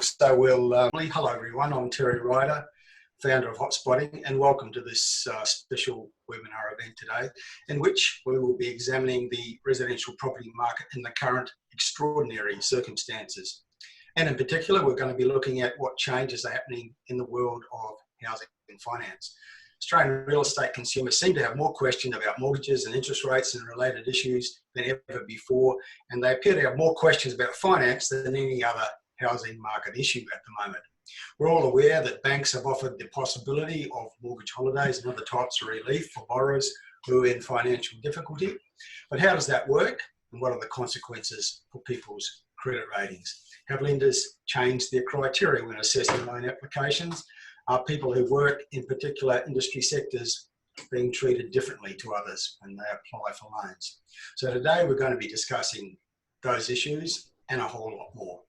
So hello everyone, I'm Terry Ryder, founder of Hotpotting, and welcome to this special webinar event today, in which we will be examining the residential property market in the current extraordinary circumstances. And in particular, we're going to be looking at what changes are happening in the world of housing and finance. Australian real estate consumers seem to have more questions about mortgages and interest rates and related issues than ever before, and they appear to have more questions about finance than any other housing market issue at the moment. We're all aware that banks have offered the possibility of mortgage holidays and other types of relief for borrowers who are in financial difficulty. But how does that work, and what are the consequences for people's credit ratings? Have lenders changed their criteria when assessing loan applications? Are people who work in particular industry sectors being treated differently to others when they apply for loans? So today we're going to be discussing those issues and a whole lot more.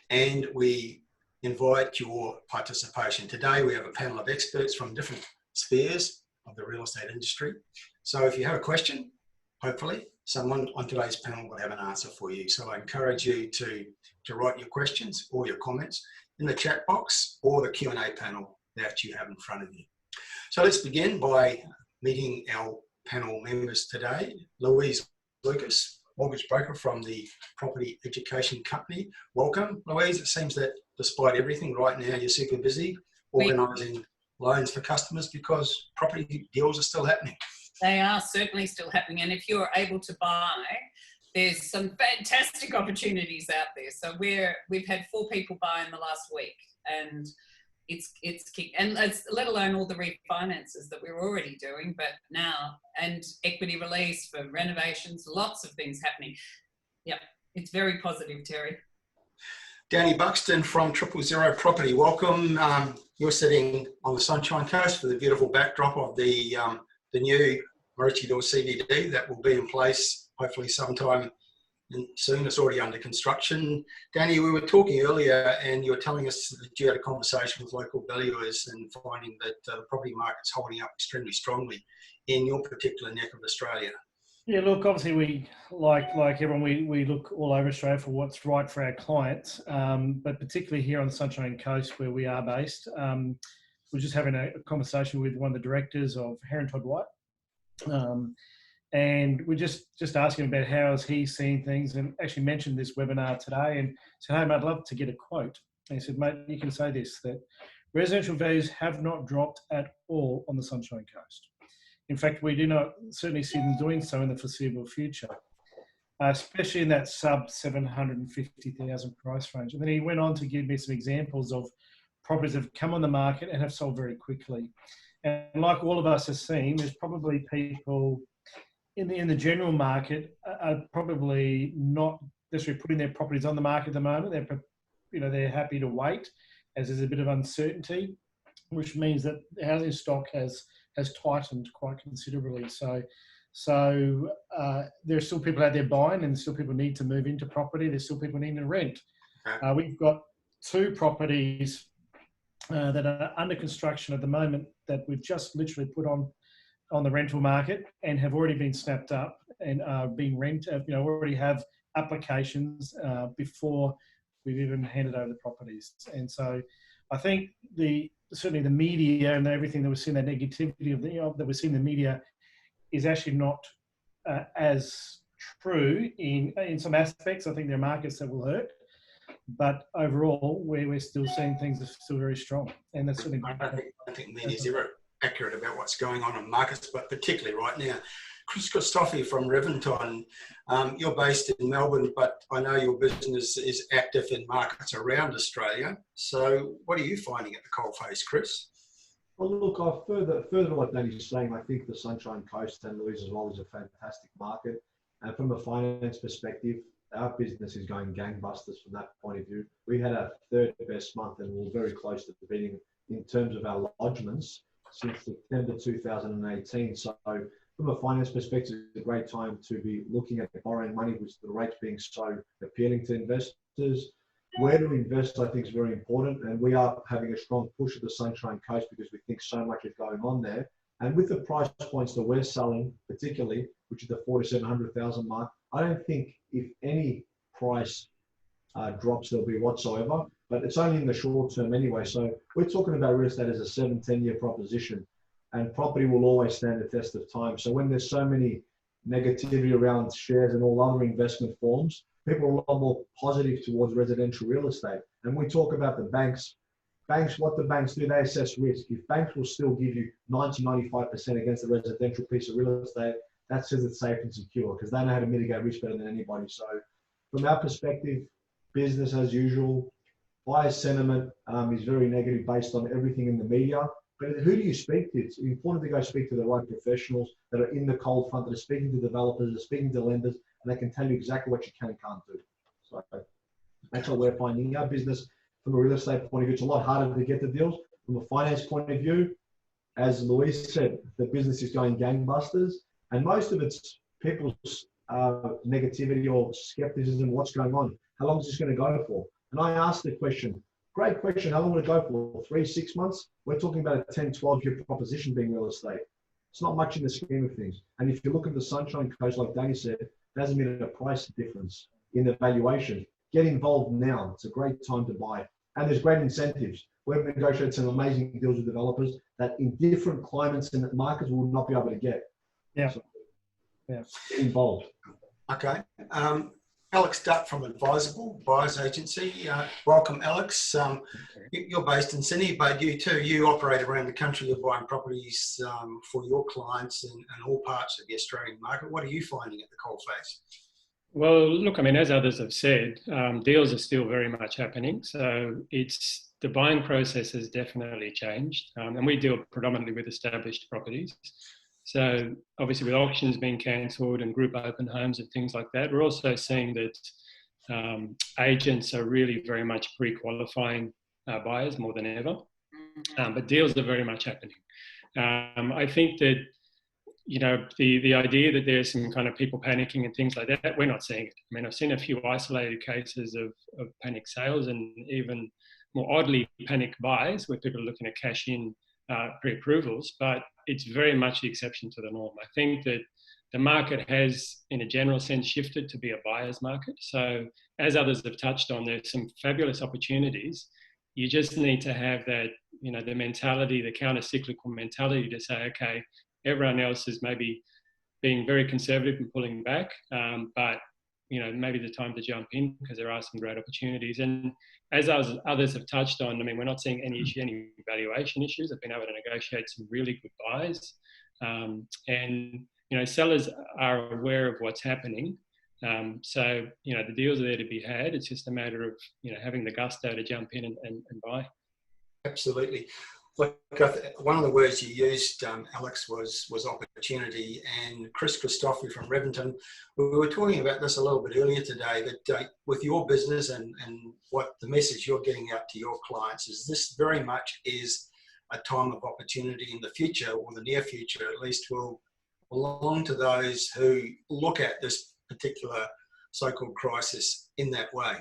And we invite your participation. Today we have a panel of experts from different spheres of the real estate industry. So if you have a question, hopefully someone on today's panel will have an answer for you. So I encourage you to write your questions or your comments in the chat box or the Q&A panel that you have in front of you. So let's begin by meeting our panel members today. Louise Lucas, mortgage broker from the Property Education Company. Welcome, Louise. It seems that despite everything right now, you're super busy organising loans for customers because property deals are still happening. They are certainly still happening. And if you're able to buy, there's some fantastic opportunities out there. So we've had 4 people buy in the last week, and it's kick, and let alone all the refinances that we're already doing, but now, and equity release for renovations, lots of things happening. Yeah, it's very positive, Terry. Danny Buxton from 000 Property, welcome. You're sitting on the Sunshine Coast for the beautiful backdrop of the new Maroochydore CBD that will be in place hopefully sometime soon. It's already under construction. Danny, we were talking earlier and you were telling us that you had a conversation with local valuers and finding that the property market's holding up extremely strongly in your particular neck of Australia. Yeah, look, obviously we, like everyone, we look all over Australia for what's right for our clients, but particularly here on the Sunshine Coast where we are based. We're just having a conversation with one of the directors of Reventon White. And we're just asking about how is he seeing things, and actually mentioned this webinar today and said, hey, mate, I'd love to get a quote. And he said, mate, you can say this, that residential values have not dropped at all on the Sunshine Coast. In fact, we do not certainly see them doing so in the foreseeable future, especially in that sub 750,000 price range. And then he went on to give me some examples of properties that have come on the market and have sold very quickly. And like all of us have seen, there's probably people in the general market are probably not necessarily putting their properties on the market at the moment. They're happy to wait as there's a bit of uncertainty, which means that the housing stock has tightened quite considerably. So there are still people out there buying, and still people need to move into property. There's still people needing to rent. We've got 2 properties that are under construction at the moment that we've just literally put on the rental market and have already been snapped up and are being rented. Already have applications before we've even handed over the properties. And so I think certainly the media and everything that we're seeing, that negativity that we're seeing in the media is actually not as true in some aspects. I think there are markets that will hurt, but overall we're still seeing things are still very strong. And that's certainly I think media is accurate about what's going on in markets, but particularly right now. Christofi from Reventon, you're based in Melbourne, but I know your business is active in markets around Australia. So what are you finding at the coalface, Chris? Well, look, further to what Danny's saying, I think the Sunshine Coast and Louise as well is a fantastic market. And from a finance perspective, our business is going gangbusters from that point of view. We had our 3rd best month and we're very close to beating in terms of our lodgements since September 2018. So from a finance perspective, it's a great time to be looking at borrowing money with the rates being so appealing to investors. Where to invest, I think, is very important. And we are having a strong push at the Sunshine Coast because we think so much is going on there. And with the price points that we're selling, particularly, which is the 400,000 to 700,000 mark, I don't think if any price drops there'll be whatsoever. but it's only in the short term anyway. So we're talking about real estate as a 7-10 year proposition, and property will always stand the test of time. So when there's so many negativity around shares and all other investment forms, people are a lot more positive towards residential real estate. And we talk about the banks, what the banks do, they assess risk. If banks will still give you 90-95% against a residential piece of real estate, that says it's safe and secure, because they know how to mitigate risk better than anybody. So from our perspective, business as usual. Buyer sentiment is very negative based on everything in the media. But who do you speak to? It's important to go speak to the right professionals that are in the cold front, that are speaking to developers, that are speaking to lenders, and they can tell you exactly what you can and can't do. So that's what we're finding in our business. From a real estate point of view, it's a lot harder to get the deals. From a finance point of view, as Louise said, the business is going gangbusters, and most of it's people's negativity or skepticism. What's going on? How long is this going to go for? And I asked the question, great question, how long will it go for? 3-6 months? We're talking about a 10-12 year proposition being real estate. It's not much in the scheme of things. And if you look at the Sunshine Coast, like Danny said, there hasn't been a price difference in the valuation. Get involved now. It's a great time to buy. And there's great incentives. We've negotiated some amazing deals with developers that in different climates and markets we will not be able to get. Yeah. So, yeah. Get involved. Okay. Alex Dutt from Adviseable, buyer's agency. Welcome, Alex. You're based in Sydney, but you operate around the country. You're buying properties for your clients in all parts of the Australian market. What are you finding at the coalface? Well, look, I mean, as others have said, deals are still very much happening. So the buying process has definitely changed. And we deal predominantly with established properties. So obviously with auctions being cancelled and group open homes and things like that, we're also seeing that agents are really very much pre-qualifying buyers more than ever. But deals are very much happening. I think that, you know, the idea that there's some kind of people panicking and things like that, we're not seeing it. I mean, I've seen a few isolated cases of panic sales and even more oddly panic buys where people are looking to cash in pre-approvals, but it's very much the exception to the norm. I think that the market has, in a general sense, shifted to be a buyer's market. So as others have touched on, there's some fabulous opportunities. You just need to have that, you know, the mentality, the counter-cyclical mentality to say, okay, everyone else is maybe being very conservative and pulling back, but you know, maybe the time to jump in because there are some great opportunities. And as others have touched on, I mean, we're not seeing any valuation issues. I've been able to negotiate some really good buys, and you know, sellers are aware of what's happening. So you know, the deals are there to be had. It's just a matter of, you know, having the gusto to jump in and buy. Absolutely. Look, one of the words you used, Alex, was opportunity. And Christofi from Reventon, we were talking about this a little bit earlier today, that with your business and what the message you're getting out to your clients is this very much is a time of opportunity in the future, or the near future at least, will belong to those who look at this particular so-called crisis in that way.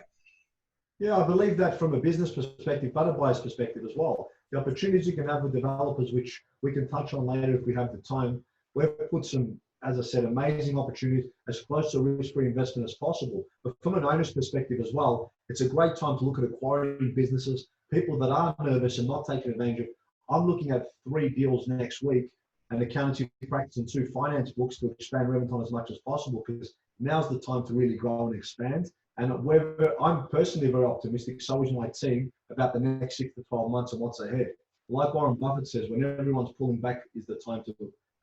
Yeah, I believe that from a business perspective, but a buyer's perspective as well. The opportunities you can have with developers, which we can touch on later if we have the time, we've put some, as I said, amazing opportunities as close to risk-free investment as possible. But from an owner's perspective as well, it's a great time to look at acquiring businesses, people that are nervous and not taking advantage of. I'm looking at 3 deals next week, and accountancy practice and 2 finance books to expand Reventon as much as possible, because now's the time to really grow and expand. And I'm personally very optimistic, so is my team, about the next 6 to 12 months and what's ahead. Like Warren Buffett says, when everyone's pulling back is the time to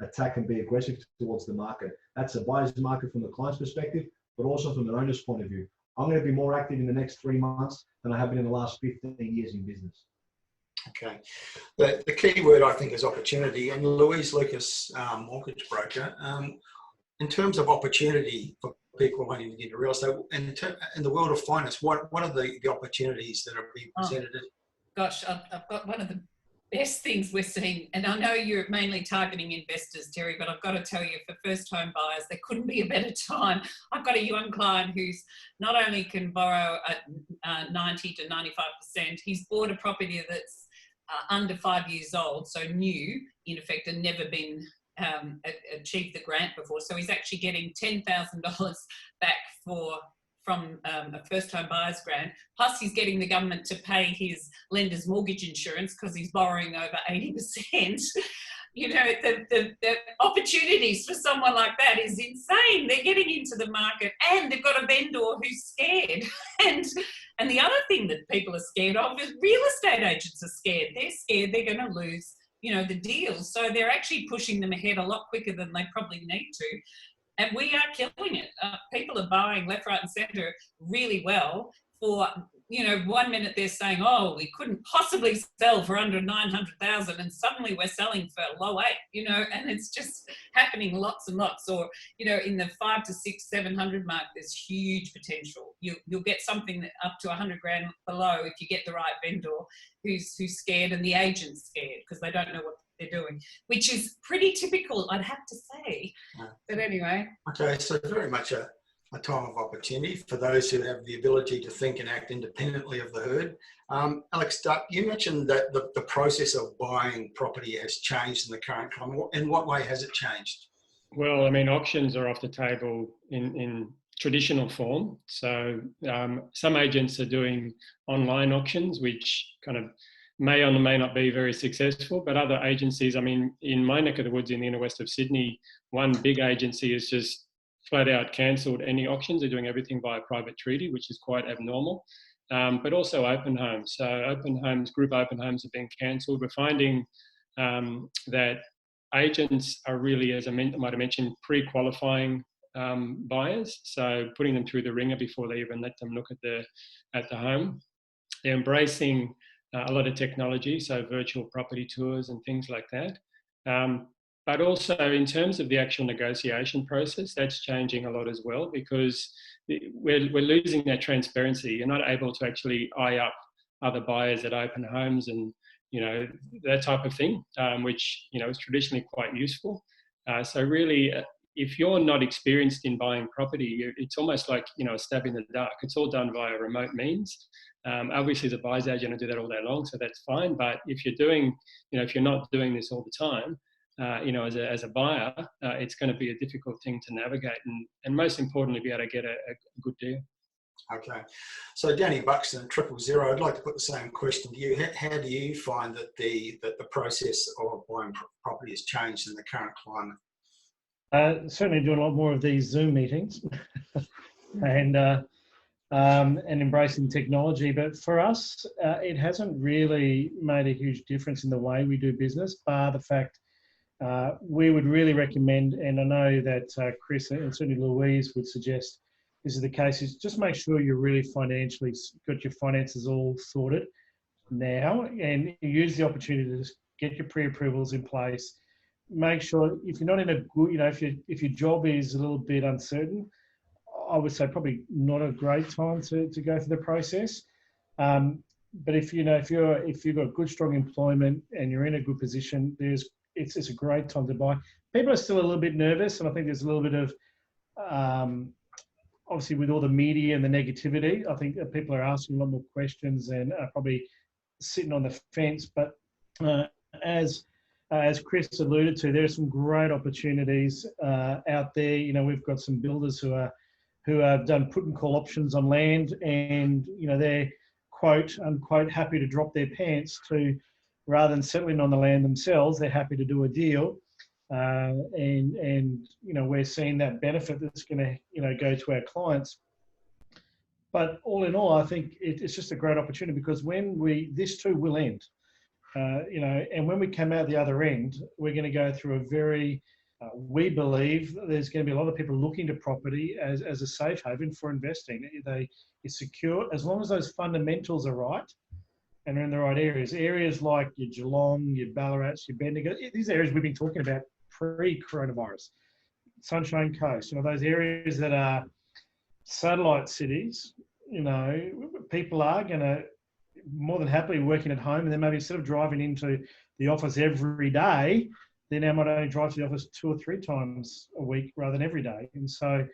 attack and be aggressive towards the market. That's a buyer's market from the client's perspective, but also from the owner's point of view. I'm going to be more active in the next 3 months than I have been in the last 15 years in business. Okay. The key word, I think, is opportunity. And Louise Lucas, mortgage broker, in terms of opportunity for people wanting to get into real estate, in the world of finance, what are the opportunities that are being presented? Gosh, I've got one of the best things we're seeing, and I know you're mainly targeting investors, Terry, but I've got to tell you, for first-home buyers, there couldn't be a better time. I've got a young client who's not only can borrow at 90 to 95%, he's bought a property that's under 5 years old, so new, in effect, and never been achieved the grant before. So he's actually getting $10,000 back for a first-time buyer's grant, plus he's getting the government to pay his lender's mortgage insurance because he's borrowing over 80%. You know, the opportunities for someone like that is insane. They're getting into the market and they've got a vendor who's scared. And the other thing that people are scared of is real estate agents are scared. They're scared they're going to lose, you know, the deals. So they're actually pushing them ahead a lot quicker than they probably need to. And we are killing it. People are buying left, right and centre really well for, you know, 1 minute they're saying, oh, we couldn't possibly sell for under 900,000 and suddenly we're selling for low 8, you know, and it's just happening lots and lots. Or, you know, in the 5 to 6, 700 mark, there's huge potential. You'll get something that up to 100 grand below if you get the right vendor who's scared and the agent's scared because they don't know what they're doing, which is pretty typical, I'd have to say. But anyway. Okay, so very much a time of opportunity for those who have the ability to think and act independently of the herd. Alex Dutt, you mentioned that the process of buying property has changed in the current climate. In what way has it changed? Well, I mean, auctions are off the table in traditional form. So some agents are doing online auctions, which kind of may or may not be very successful, but other agencies, I mean, in my neck of the woods in the inner west of Sydney, one big agency has just flat out cancelled any auctions. They're doing everything by a private treaty, which is quite abnormal, but also open homes. So open homes, group open homes have been cancelled. We're finding that agents are really, as I might have mentioned, pre-qualifying buyers. So putting them through the ringer before they even let them look at the home. They're embracing a lot of technology, so virtual property tours and things like that. But also in terms of the actual negotiation process, that's changing a lot as well because we're losing that transparency. You're not able to actually eye up other buyers at open homes and, you know, that type of thing, which, you know, is traditionally quite useful. So really, if you're not experienced in buying property, it's almost like, you know, a stab in the dark. It's all done via remote means. Obviously, as a buyer's agent, I do that all day long, so that's fine. But if you're doing, you know, if you're not doing this all the time, you know, as a buyer, it's going to be a difficult thing to navigate and most importantly, be able to get a good deal. Okay. So Danny Buxton, 000, I'd like to put the same question to you. How do you find that the process of buying property has changed in the current climate? Certainly doing a lot more of these Zoom meetings and embracing technology. But for us, it hasn't really made a huge difference in the way we do business, bar the fact we would really recommend, and I know that Chris and certainly Louise would suggest this is the case, is just make sure you're really financially got your finances all sorted now and use the opportunity to just get your pre-approvals in place. Make sure if you're not in a good, you know, if your job is a little bit uncertain, I would say probably not a great time to go through the process. But if you've got good, strong employment and you're in a good position, it's a great time to buy. People are still a little bit nervous, and I think there's a little bit of obviously with all the media and the negativity, I think that people are asking a lot more questions and are probably sitting on the fence. But as Chris alluded to, there are some great opportunities out there. You know, we've got some builders who have done put and call options on land, and you know they're quote unquote happy to drop their pants to, rather than settling on the land themselves, they're happy to do a deal. And you know, we're seeing that benefit that's going to, you know, go to our clients. But all in all, I think it's just a great opportunity because this too will end, you know, and when we come out the other end, we're going to go through a very, we believe there's going to be a lot of people looking to property as a safe haven for investing. It's secure as long as those fundamentals are right and are in the right areas. Areas like your Geelong, your Ballarats, your Bendigo, these areas we've been talking about pre-coronavirus. Sunshine Coast, you know, those areas that are satellite cities, you know, people are going to more than happily working at home, and then maybe instead of driving into the office every day, they now might only drive to the office 2 or 3 times a week rather than every day. And so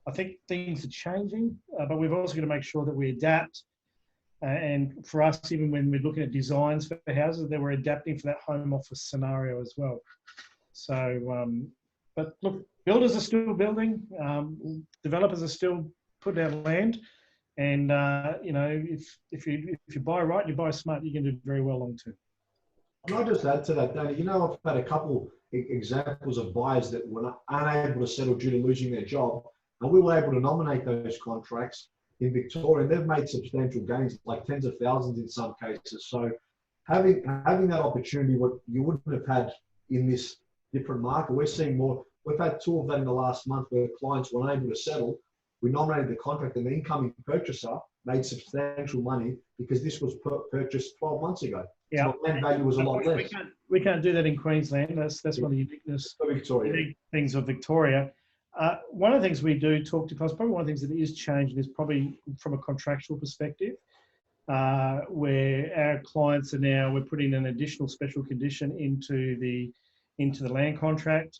I think things are changing, but we've also got to make sure that we adapt. And for us, even when we're looking at designs for houses, that we're adapting for that home office scenario as well. So, but look, builders are still building, developers are still put down land, and you know, if you buy right, you buy smart, you can do very well long term. And I'll just add to that, Danny. You know, I've had a couple examples of buyers that were unable to settle due to losing their job, and we were able to nominate those contracts in Victoria. They've made substantial gains, like tens of thousands in some cases. So having that opportunity, what you wouldn't have had in this different market, we're seeing more. We've had two of that in the last month where clients were unable to settle. We nominated the contract, and the incoming purchaser made substantial money because this was purchased 12 months ago. Yeah, so land value was a lot less. We can't do that in Queensland. That's one of the unique things of Victoria. One of the things we do talk to clients, probably one of the things that is changing is probably from a contractual perspective, where our clients are now, we're putting an additional special condition into the land contract,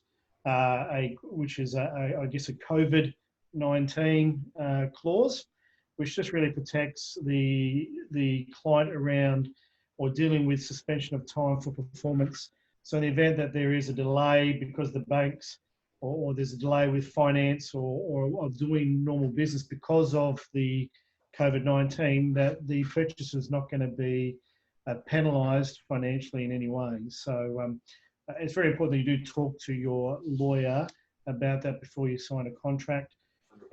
which is I guess a COVID-19 clause, which just really protects the client around or dealing with suspension of time for performance. So in the event that there is a delay because the banks or there's a delay with finance or doing normal business because of the COVID-19, that the purchaser is not going to be penalised financially in any way. So it's very important that you do talk to your lawyer about that before you sign a contract.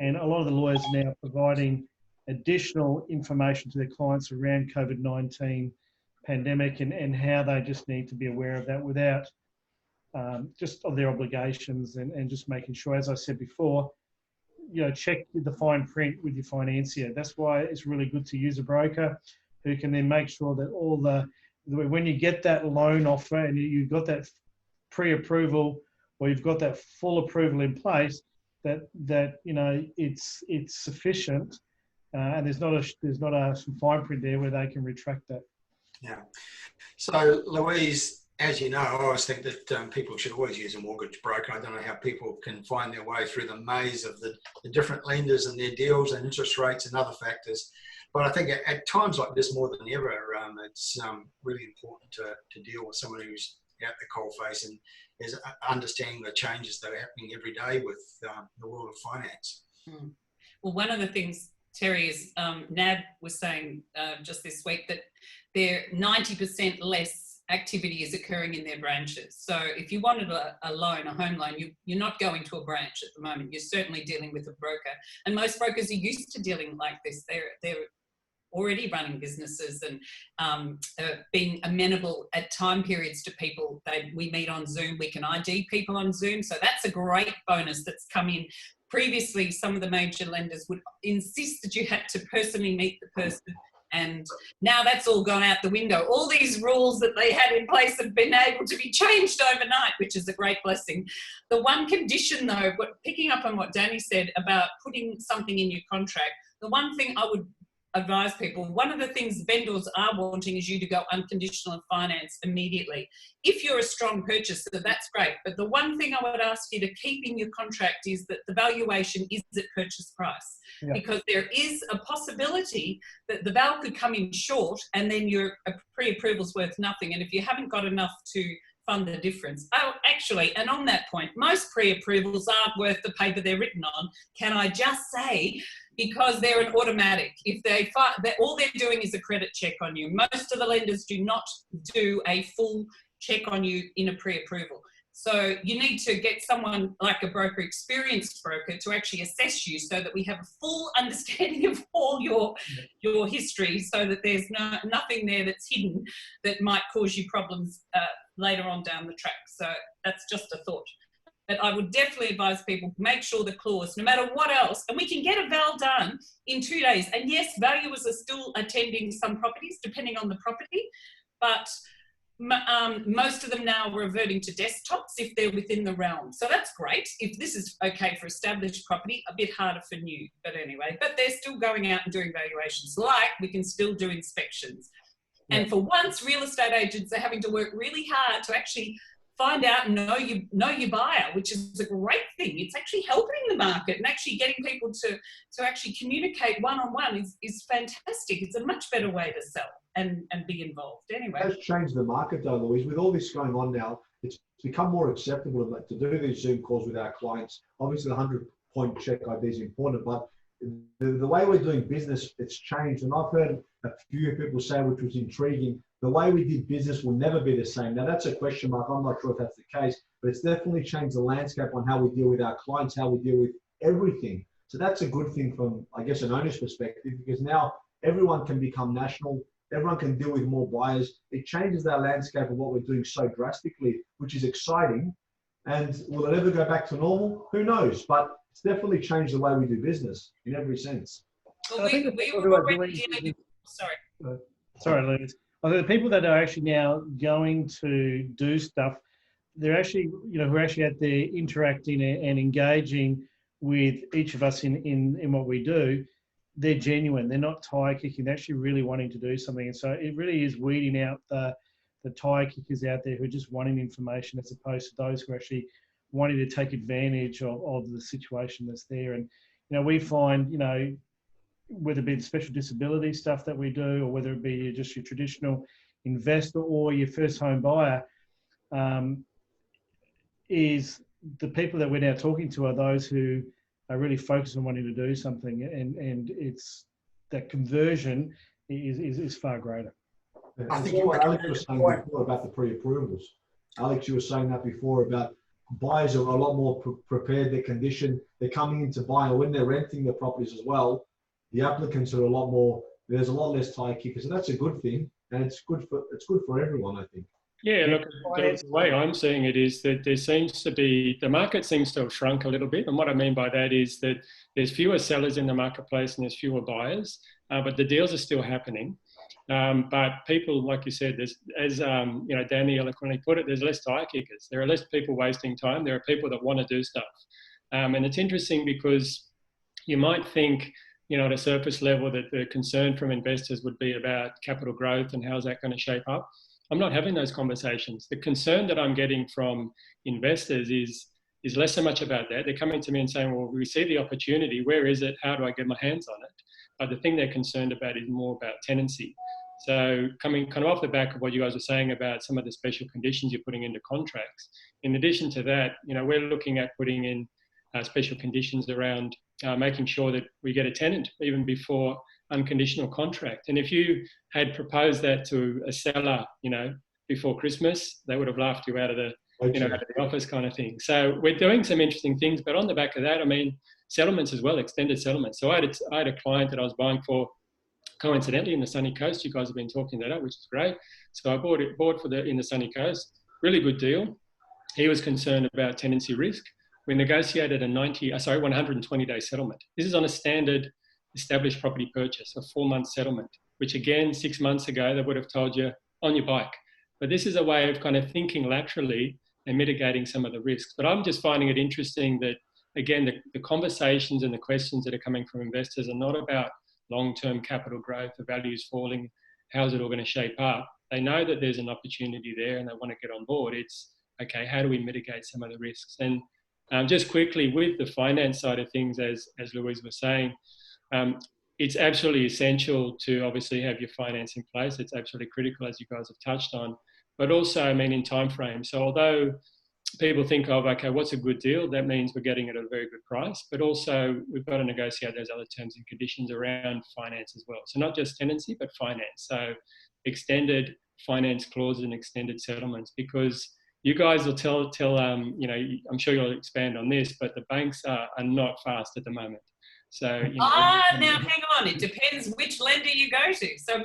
And a lot of the lawyers are now providing additional information to their clients around COVID-19 pandemic and how they just need to be aware of that without just of their obligations and just making sure, as I said before, you know, check the fine print with your financier. That's why it's really good to use a broker who can then make sure that all when you get that loan offer and you've got that pre-approval or you've got that full approval in place, that you know it's sufficient and there's not some fine print there where they can retract that. Yeah. So, Louise, as you know, I always think that people should always use a mortgage broker. I don't know how people can find their way through the maze of the different lenders and their deals and interest rates and other factors. But I think at times like this, more than ever, it's really important to deal with someone who's out the coalface and is understanding the changes that are happening every day with the world of finance. Well, one of the things, Terry, is NAB was saying just this week that 90% less activity is occurring in their branches. So if you wanted a loan, a home loan, you're not going to a branch at the moment. You're certainly dealing with a broker. And most brokers are used to dealing like this. They're already running businesses and being amenable at time periods to people. We meet on Zoom. We can ID people on Zoom. So that's a great bonus that's come in. Previously, some of the major lenders would insist that you had to personally meet the person, and now that's all gone out the window. All these rules that they had in place have been able to be changed overnight, which is a great blessing. The one condition, though, picking up on what Danny said about putting something in your contract, the one thing I would advise people, one of the things vendors are wanting is you to go unconditional and finance immediately. If you're a strong purchaser, that's great. But the one thing I would ask you to keep in your contract is that the valuation is at purchase price. Yeah. Because there is a possibility that the val could come in short and then your pre-approval's worth nothing. And if you haven't got enough to fund the difference. Oh, actually, and on that point, most pre-approvals aren't worth the paper they're written on. Can I just say, because they're an automatic. If all they're doing is a credit check on you. Most of the lenders do not do a full check on you in a pre-approval. So you need to get someone like a broker, experienced broker, to actually assess you so that we have a full understanding of all your history, so that there's nothing there that's hidden that might cause you problems later on down the track. So that's just a thought. But I would definitely advise people, make sure the clause, no matter what else, and we can get a val done in 2 days. And yes, valuers are still attending some properties, depending on the property, but most of them now are reverting to desktops if they're within the realm. So that's great. If this is okay for established property, a bit harder for new, but anyway, but they're still going out and doing valuations. Like, we can still do inspections. Yeah. And for once, real estate agents are having to work really hard to actually find out and know your buyer, which is a great thing. It's actually helping the market, and actually getting people to actually communicate one-on-one is fantastic. It's a much better way to sell and be involved. Anyway. It has changed the market though, Louise. With all this going on now, it's become more acceptable to do these Zoom calls with our clients. Obviously, the 100-point check ID is important, but the way we're doing business, it's changed. And I've heard a few people say, which was intriguing, the way we did business will never be the same. Now, that's a question mark. I'm not sure if that's the case, but it's definitely changed the landscape on how we deal with our clients, how we deal with everything. So that's a good thing from, I guess, an owner's perspective, because now everyone can become national. Everyone can deal with more buyers. It changes our landscape of what we're doing so drastically, which is exciting. And will it ever go back to normal? Who knows? But it's definitely changed the way we do business in every sense. Well, we were already dealing with, Sorry, Louise. I think the people that are actually now going to do stuff, they're actually, who are actually out there interacting and engaging with each of us in what we do. They're genuine. They're not tire kicking. They're actually really wanting to do something. And so it really is weeding out the tire kickers out there who are just wanting information, as opposed to those who are actually wanting to take advantage of the situation that's there. And, we find, whether it be the special disability stuff that we do, or whether it be just your traditional investor or your first home buyer, is the people that we're now talking to are those who are really focused on wanting to do something, and it's that conversion is far greater. I think what Alex was saying before about the pre-approvals. Alex, you were saying that before about buyers are a lot more prepared, their condition, they're coming in to buy, and when they're renting their properties as well, the applicants are a lot more, there's a lot less tire kickers, and that's a good thing, and it's good for everyone, I think. Yeah, look, the way I'm seeing it is that there seems to be, the market seems to have shrunk a little bit. And what I mean by that is that there's fewer sellers in the marketplace and there's fewer buyers, but the deals are still happening. But people, like you said, there's, as Danny eloquently put it, there's less tire kickers. There are less people wasting time. There are people that want to do stuff. And it's interesting because you might think, at a surface level, that the concern from investors would be about capital growth and how's that going to shape up. I'm not having those conversations. The concern that I'm getting from investors is less so much about that. They're coming to me and saying, well, we see the opportunity. Where is it? How do I get my hands on it? But the thing they're concerned about is more about tenancy. So coming kind of off the back of what you guys were saying about some of the special conditions you're putting into contracts, in addition to that, we're looking at putting in special conditions around making sure that we get a tenant even before unconditional contract. And if you had proposed that to a seller, before Christmas, they would have laughed you out of the, out of the office kind of thing. So we're doing some interesting things, but on the back of that, settlements as well, extended settlements. So I had a client that I was buying for, coincidentally, in the Sunny Coast. You guys have been talking that up, which is great. So I bought in the Sunny Coast, really good deal. He was concerned about tenancy risk. We negotiated a 120-day settlement. This is on a standard established property purchase, a 4-month settlement, which again, 6 months ago, they would have told you on your bike. But this is a way of kind of thinking laterally and mitigating some of the risks. But I'm just finding it interesting that, again, the conversations and the questions that are coming from investors are not about long-term capital growth, the value's falling, how's it all going to shape up? They know that there's an opportunity there and they want to get on board. It's, okay, how do we mitigate some of the risks? And just quickly, with the finance side of things, as Louise was saying, it's absolutely essential to obviously have your finance in place. It's absolutely critical, as you guys have touched on, but also, in time frame. So although people think of, okay, what's a good deal? That means we're getting it at a very good price, but also we've got to negotiate those other terms and conditions around finance as well. So not just tenancy, but finance. So extended finance clauses and extended settlements, because you guys will tell I'm sure you'll expand on this, but the banks are not fast at the moment. So, now hang on, it depends which lender you go to. So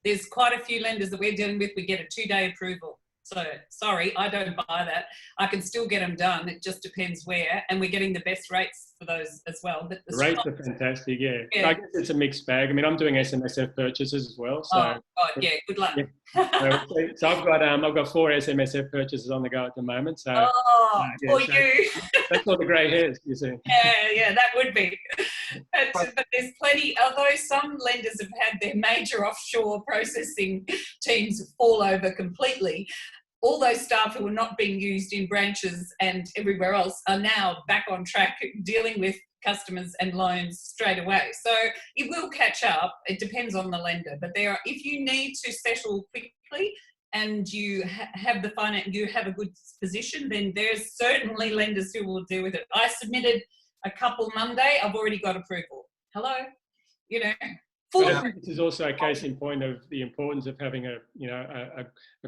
there's quite a few lenders that we're dealing with, we get a 2-day approval. So sorry, I don't buy that. I can still get them done. It just depends where, and we're getting the best rates for those as well. But the rates are fantastic, yeah. I guess it's a mixed bag. I'm doing SMSF purchases as well. So good luck. Yeah. So I've got 4 SMSF purchases on the go at the moment. So you. That's all the grey hairs, you see. Yeah, that would be. But there's plenty, although some lenders have had their major offshore processing teams fall over completely, all those staff who are not being used in branches and everywhere else are now back on track dealing with customers and loans straight away. So it will catch up. It depends on the lender. But if you need to settle quickly and you have the finance, you have a good position, then there's certainly lenders who will deal with it. I submitted a couple Monday, I've already got approval. Hello, you know. I think this is also a case in point of the importance of having a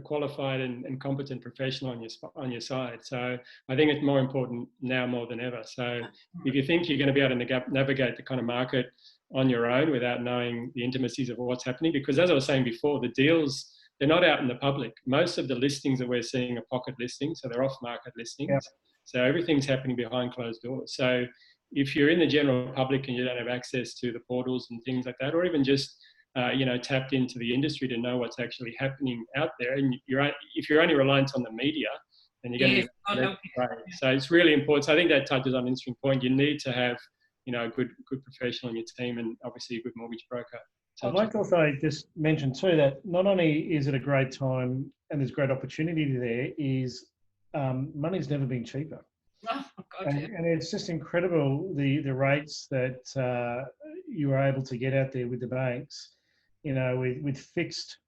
qualified and competent professional on your side. So I think it's more important now more than ever. So if you think you're going to be able to navigate the kind of market on your own without knowing the intricacies of what's happening, because as I was saying before, the deals, they're not out in the public. Most of the listings that we're seeing are pocket listings, so they're off-market listings. Yeah. So everything's happening behind closed doors. So if you're in the general public and you don't have access to the portals and things like that, or even just tapped into the industry to know what's actually happening out there, and if you're only reliant on the media, then you're going to be so it's really important. So I think that touches on an interesting point. You need to have a good professional on your team, and obviously a good mortgage broker. I'd like to also just mention too that not only is it a great time and there's great opportunity there, is money's never been cheaper. Oh, God, and it's just incredible the rates that you were able to get out there with the banks, with fixed.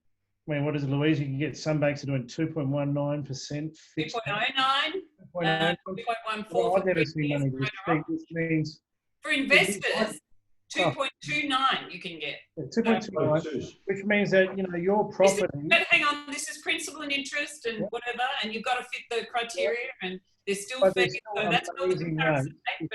I mean, what is it, Louise? You can get some banks are doing 2.19% fixed. 2.09, 2.14. I've never seen money this cheap. This means for investors, 2.29 you can get. 2.29, which means that your property. Hang on, this is principal and interest and whatever, and you've got to fit the criteria and. There's still fees, so that's amazing rates.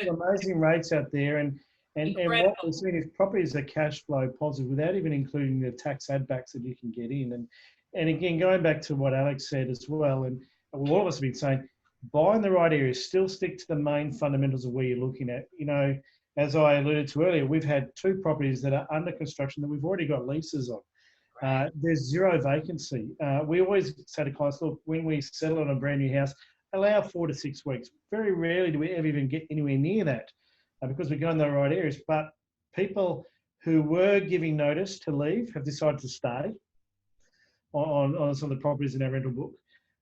Amazing rates out there, and what we're seeing is properties are cash flow positive without even including the tax add-backs that you can get in. And again, going back to what Alex said as well, and all of us have been saying, buy in the right areas, still stick to the main fundamentals of where you're looking at. As I alluded to earlier, we've had 2 properties that are under construction that we've already got leases on. There's 0 vacancy. We always say to clients, look, when we settle on a brand new house, allow 4 to 6 weeks. Very rarely do we ever even get anywhere near that because we're going in the right areas. But people who were giving notice to leave have decided to stay on some of the properties in our rental book.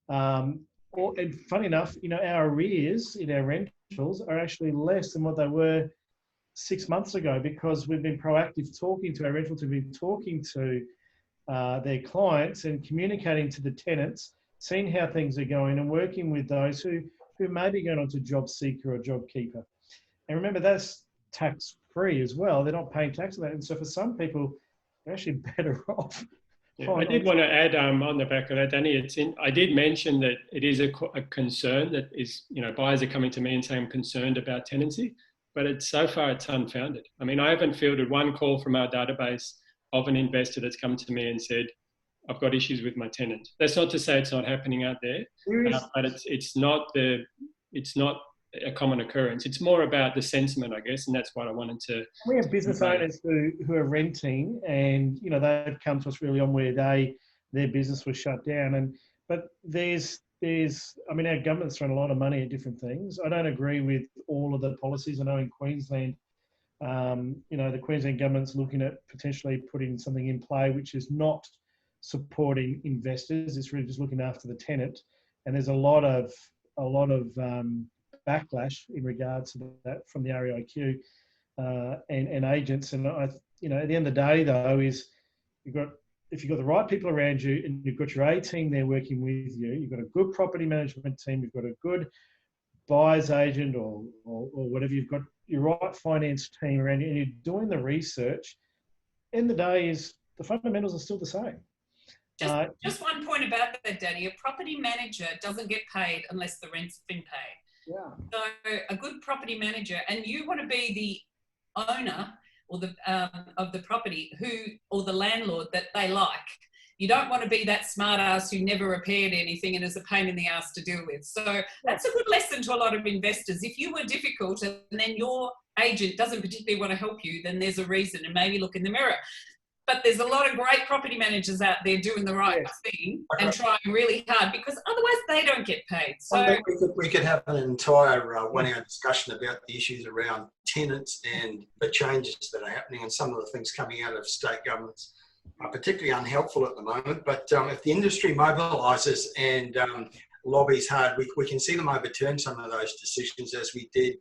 And funny enough, our arrears in our rentals are actually less than what they were 6 months ago because we've been proactive talking to our rentals, we've been talking to their clients and communicating to the tenants, seeing how things are going and working with those who may be going on to job seeker or job keeper. And remember, that's tax free as well. They're not paying tax on that. And so for some people, they're actually better off. Yeah, I did want to add on the back of that, Danny, I did mention that it is a concern that is, buyers are coming to me and saying I'm concerned about tenancy, but so far it's unfounded. I mean, I haven't fielded one call from our database of an investor that's come to me and said, I've got issues with my tenant. That's not to say it's not happening out there, but it's not a common occurrence. It's more about the sentiment, I guess, and that's what I wanted to. We have business owners who are renting, and they've come to us really on where their business was shut down, but there's our government's thrown a lot of money at different things. I don't agree with all of the policies. I know in Queensland, the Queensland government's looking at potentially putting something in play which is not supporting investors. It's really just looking after the tenant, and there's a lot of backlash in regards to that from the REIQ and agents. And at the end of the day, though, is if you've got the right people around you and you've got your A team there working with you, you've got a good property management team, you've got a good buyer's agent or whatever, you've got your right finance team around you, and you're doing the research. End of the day is the fundamentals are still the same. Just one point about that, Danny. A property manager doesn't get paid unless the rent's been paid. Yeah. So a good property manager, and you want to be the owner or of the property or the landlord that they like. You don't want to be that smart ass who never repaired anything and is a pain in the ass to deal with. So that's a good lesson to a lot of investors. If you were difficult and then your agent doesn't particularly want to help you, then there's a reason, and maybe look in the mirror. But there's a lot of great property managers out there doing the right thing and trying really hard, because otherwise they don't get paid. So we could have an entire 1 hour discussion about the issues around tenants and the changes that are happening and some of the things coming out of state governments are particularly unhelpful at the moment. But if the industry mobilises and lobbies hard, we can see them overturn some of those decisions, as we did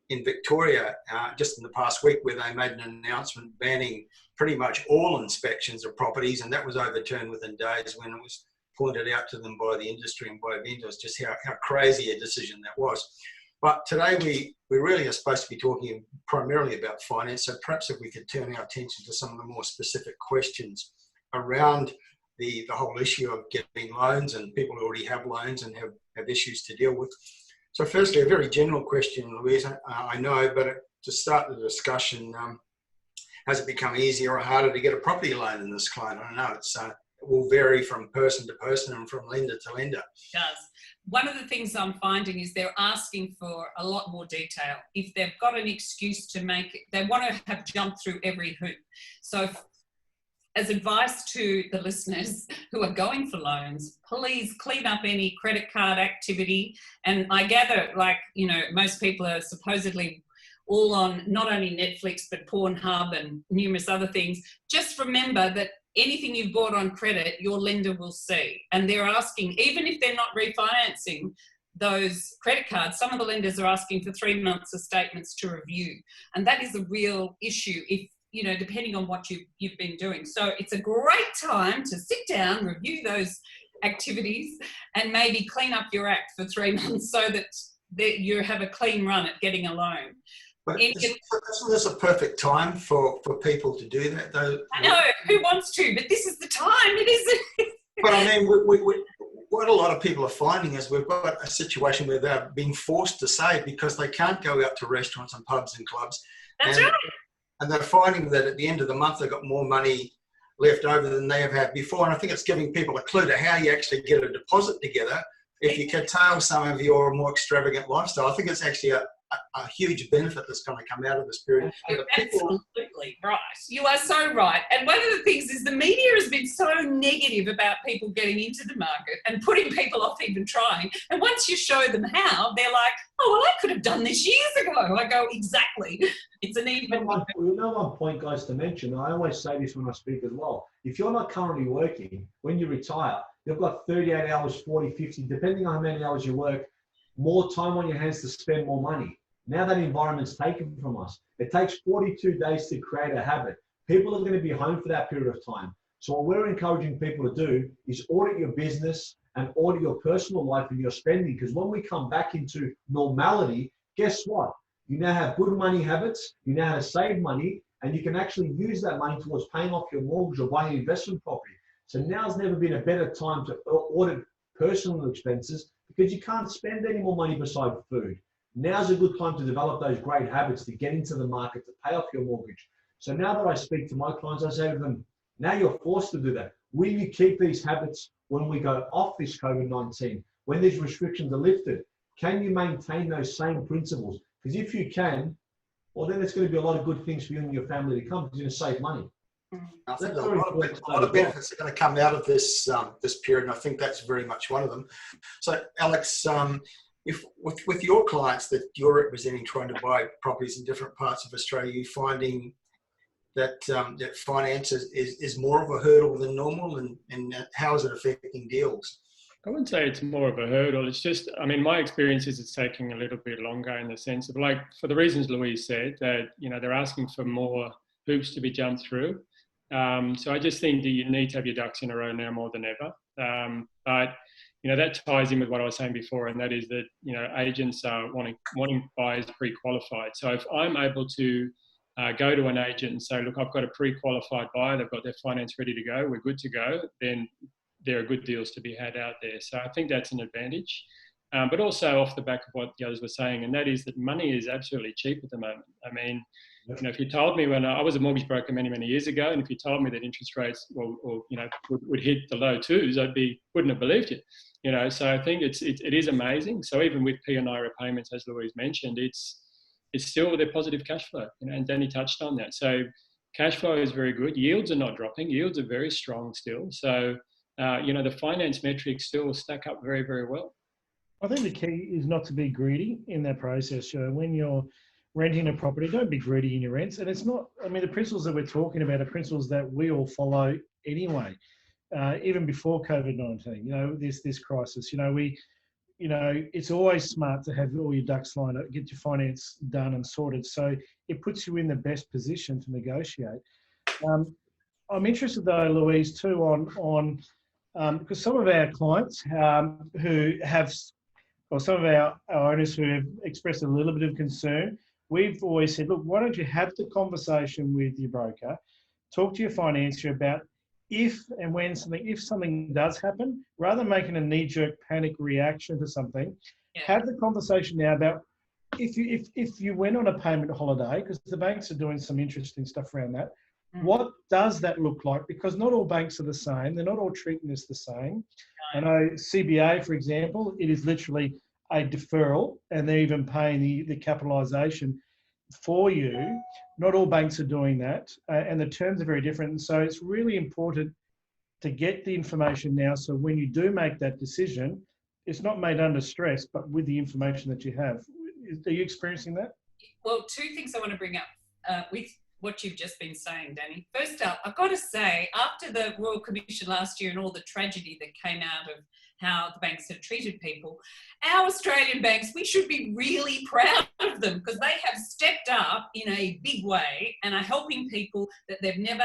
in Victoria just in the past week, where they made an announcement banning pretty much all inspections of properties, and that was overturned within days when it was pointed out to them by the industry and by vendors just how crazy a decision that was. But today we really are supposed to be talking primarily about finance. So perhaps if we could turn our attention to some of the more specific questions around the whole issue of getting loans and people who already have loans and have issues to deal with. So firstly, a very general question, Louise, I know, but to start the discussion, has it become easier or harder to get a property loan in this climate? I don't know, it will vary from person to person and from lender to lender. It does. One of the things I'm finding is they're asking for a lot more detail. If they've got an excuse to make it, they want to have jumped through every hoop. So as advice to the listeners who are going for loans, please clean up any credit card activity. And I gather, like, you know, most people are supposedly all on not only Netflix, but Pornhub and numerous other things. Just remember that anything you've bought on credit, your lender will see. And they're asking, even if they're not refinancing those credit cards, some of the lenders are asking for 3 months of statements to review. And that is a real issue if, you know, depending on what you've been doing. So it's a great time to sit down, review those activities, and maybe clean up your act for 3 months so that you have a clean run at getting a loan. But isn't this a perfect time for people to do that, though? I know, who wants to? But this is the time, it isn't. But I mean, what a lot of people are finding is we've got a situation where they're being forced to save because they can't go out to restaurants and pubs and clubs. That's right. And they're finding that at the end of the month, they've got more money left over than they have had before. And I think it's giving people a clue to how you actually get a deposit together if you curtail some of your more extravagant lifestyle. I think it's actually a huge benefit that's going to come out of this period. You're absolutely right. You are so right. And one of the things is the media has been so negative about people getting into the market and putting people off even trying. And once you show them how, they're like, oh, well, I could have done this years ago. I go, exactly. It's an even... One point, guys, to mention, I always say this when I speak as well. If you're not currently working, when you retire, you've got 38 hours, 40, 50, depending on how many hours you work, more time on your hands to spend more money. Now that environment's taken from us. It takes 42 days to create a habit. People are going to be home for that period of time. So what we're encouraging people to do is audit your business and audit your personal life and your spending. Because when we come back into normality, guess what? You now have good money habits. You know how to save money, and you can actually use that money towards paying off your mortgage or buying investment property. So now's never been a better time to audit personal expenses because you can't spend any more money besides food. Now's a good time to develop those great habits to get into the market, to pay off your mortgage. So now that I speak to my clients, I say to them, now you're forced to do that. Will you keep these habits when we go off this COVID-19, when these restrictions are lifted? Can you maintain those same principles? Because if you can, well, then there's going to be a lot of good things for you and your family to come because you're going to save money. I think a lot of benefits are going to come out of this period, and I think that's very much one of them. So, Alex, if with your clients that you're representing trying to buy properties in different parts of Australia, are you finding that that finance is more of a hurdle than normal, and how is it affecting deals? I wouldn't say it's more of a hurdle. It's just, I mean, my experience is it's taking a little bit longer in the sense of, like, for the reasons Louise said, that, you know, they're asking for more hoops to be jumped through. So I just think that you need to have your ducks in a row now more than ever. But you know, that ties in with what I was saying before, and that is that, you know, agents are wanting buyers pre-qualified. So if I'm able to go to an agent and say, look, I've got a pre-qualified buyer, they've got their finance ready to go, we're good to go, then there are good deals to be had out there. So I think that's an advantage. But also off the back of what the others were saying, and that is that money is absolutely cheap at the moment. I mean, you know, if you told me when I was a mortgage broker many, many years ago, and if you told me that interest rates would hit the low twos, wouldn't have believed you. You know, so I think it is amazing. So even with P&I repayments, as Louise mentioned, it's still their positive cash flow. You know, and Danny touched on that. So cash flow is very good. Yields are not dropping. Yields are very strong still. So you know, the finance metrics still stack up very, very well. I think the key is not to be greedy in that process. When you're renting a property, don't be greedy in your rents. And it's not, I mean, the principles that we're talking about are principles that we all follow anyway, even before COVID-19, you know, this crisis. You know, it's always smart to have all your ducks lined up, get your finance done and sorted. So it puts you in the best position to negotiate. I'm interested though, Louise, too, on because some of our clients who have or some of our owners who have expressed a little bit of concern, we've always said, look, why don't you have the conversation with your broker, talk to your financier about if and when if something does happen, rather than making a knee-jerk panic reaction to something, have the conversation now about if you went on a payment holiday, because the banks are doing some interesting stuff around that, what does that look like? Because not all banks are the same. They're not all treating this the same. I know CBA, for example, it is literally a deferral, and they're even paying the capitalisation for you. Not all banks are doing that, and the terms are very different. And so it's really important to get the information now, so when you do make that decision, it's not made under stress, but with the information that you have. Are you experiencing that? Well, two things I want to bring up with what you've just been saying, Danny. First up, I've got to say, after the Royal Commission last year and all the tragedy that came out of how the banks have treated people, our Australian banks, we should be really proud of them, because they have stepped up in a big way and are helping people that they've never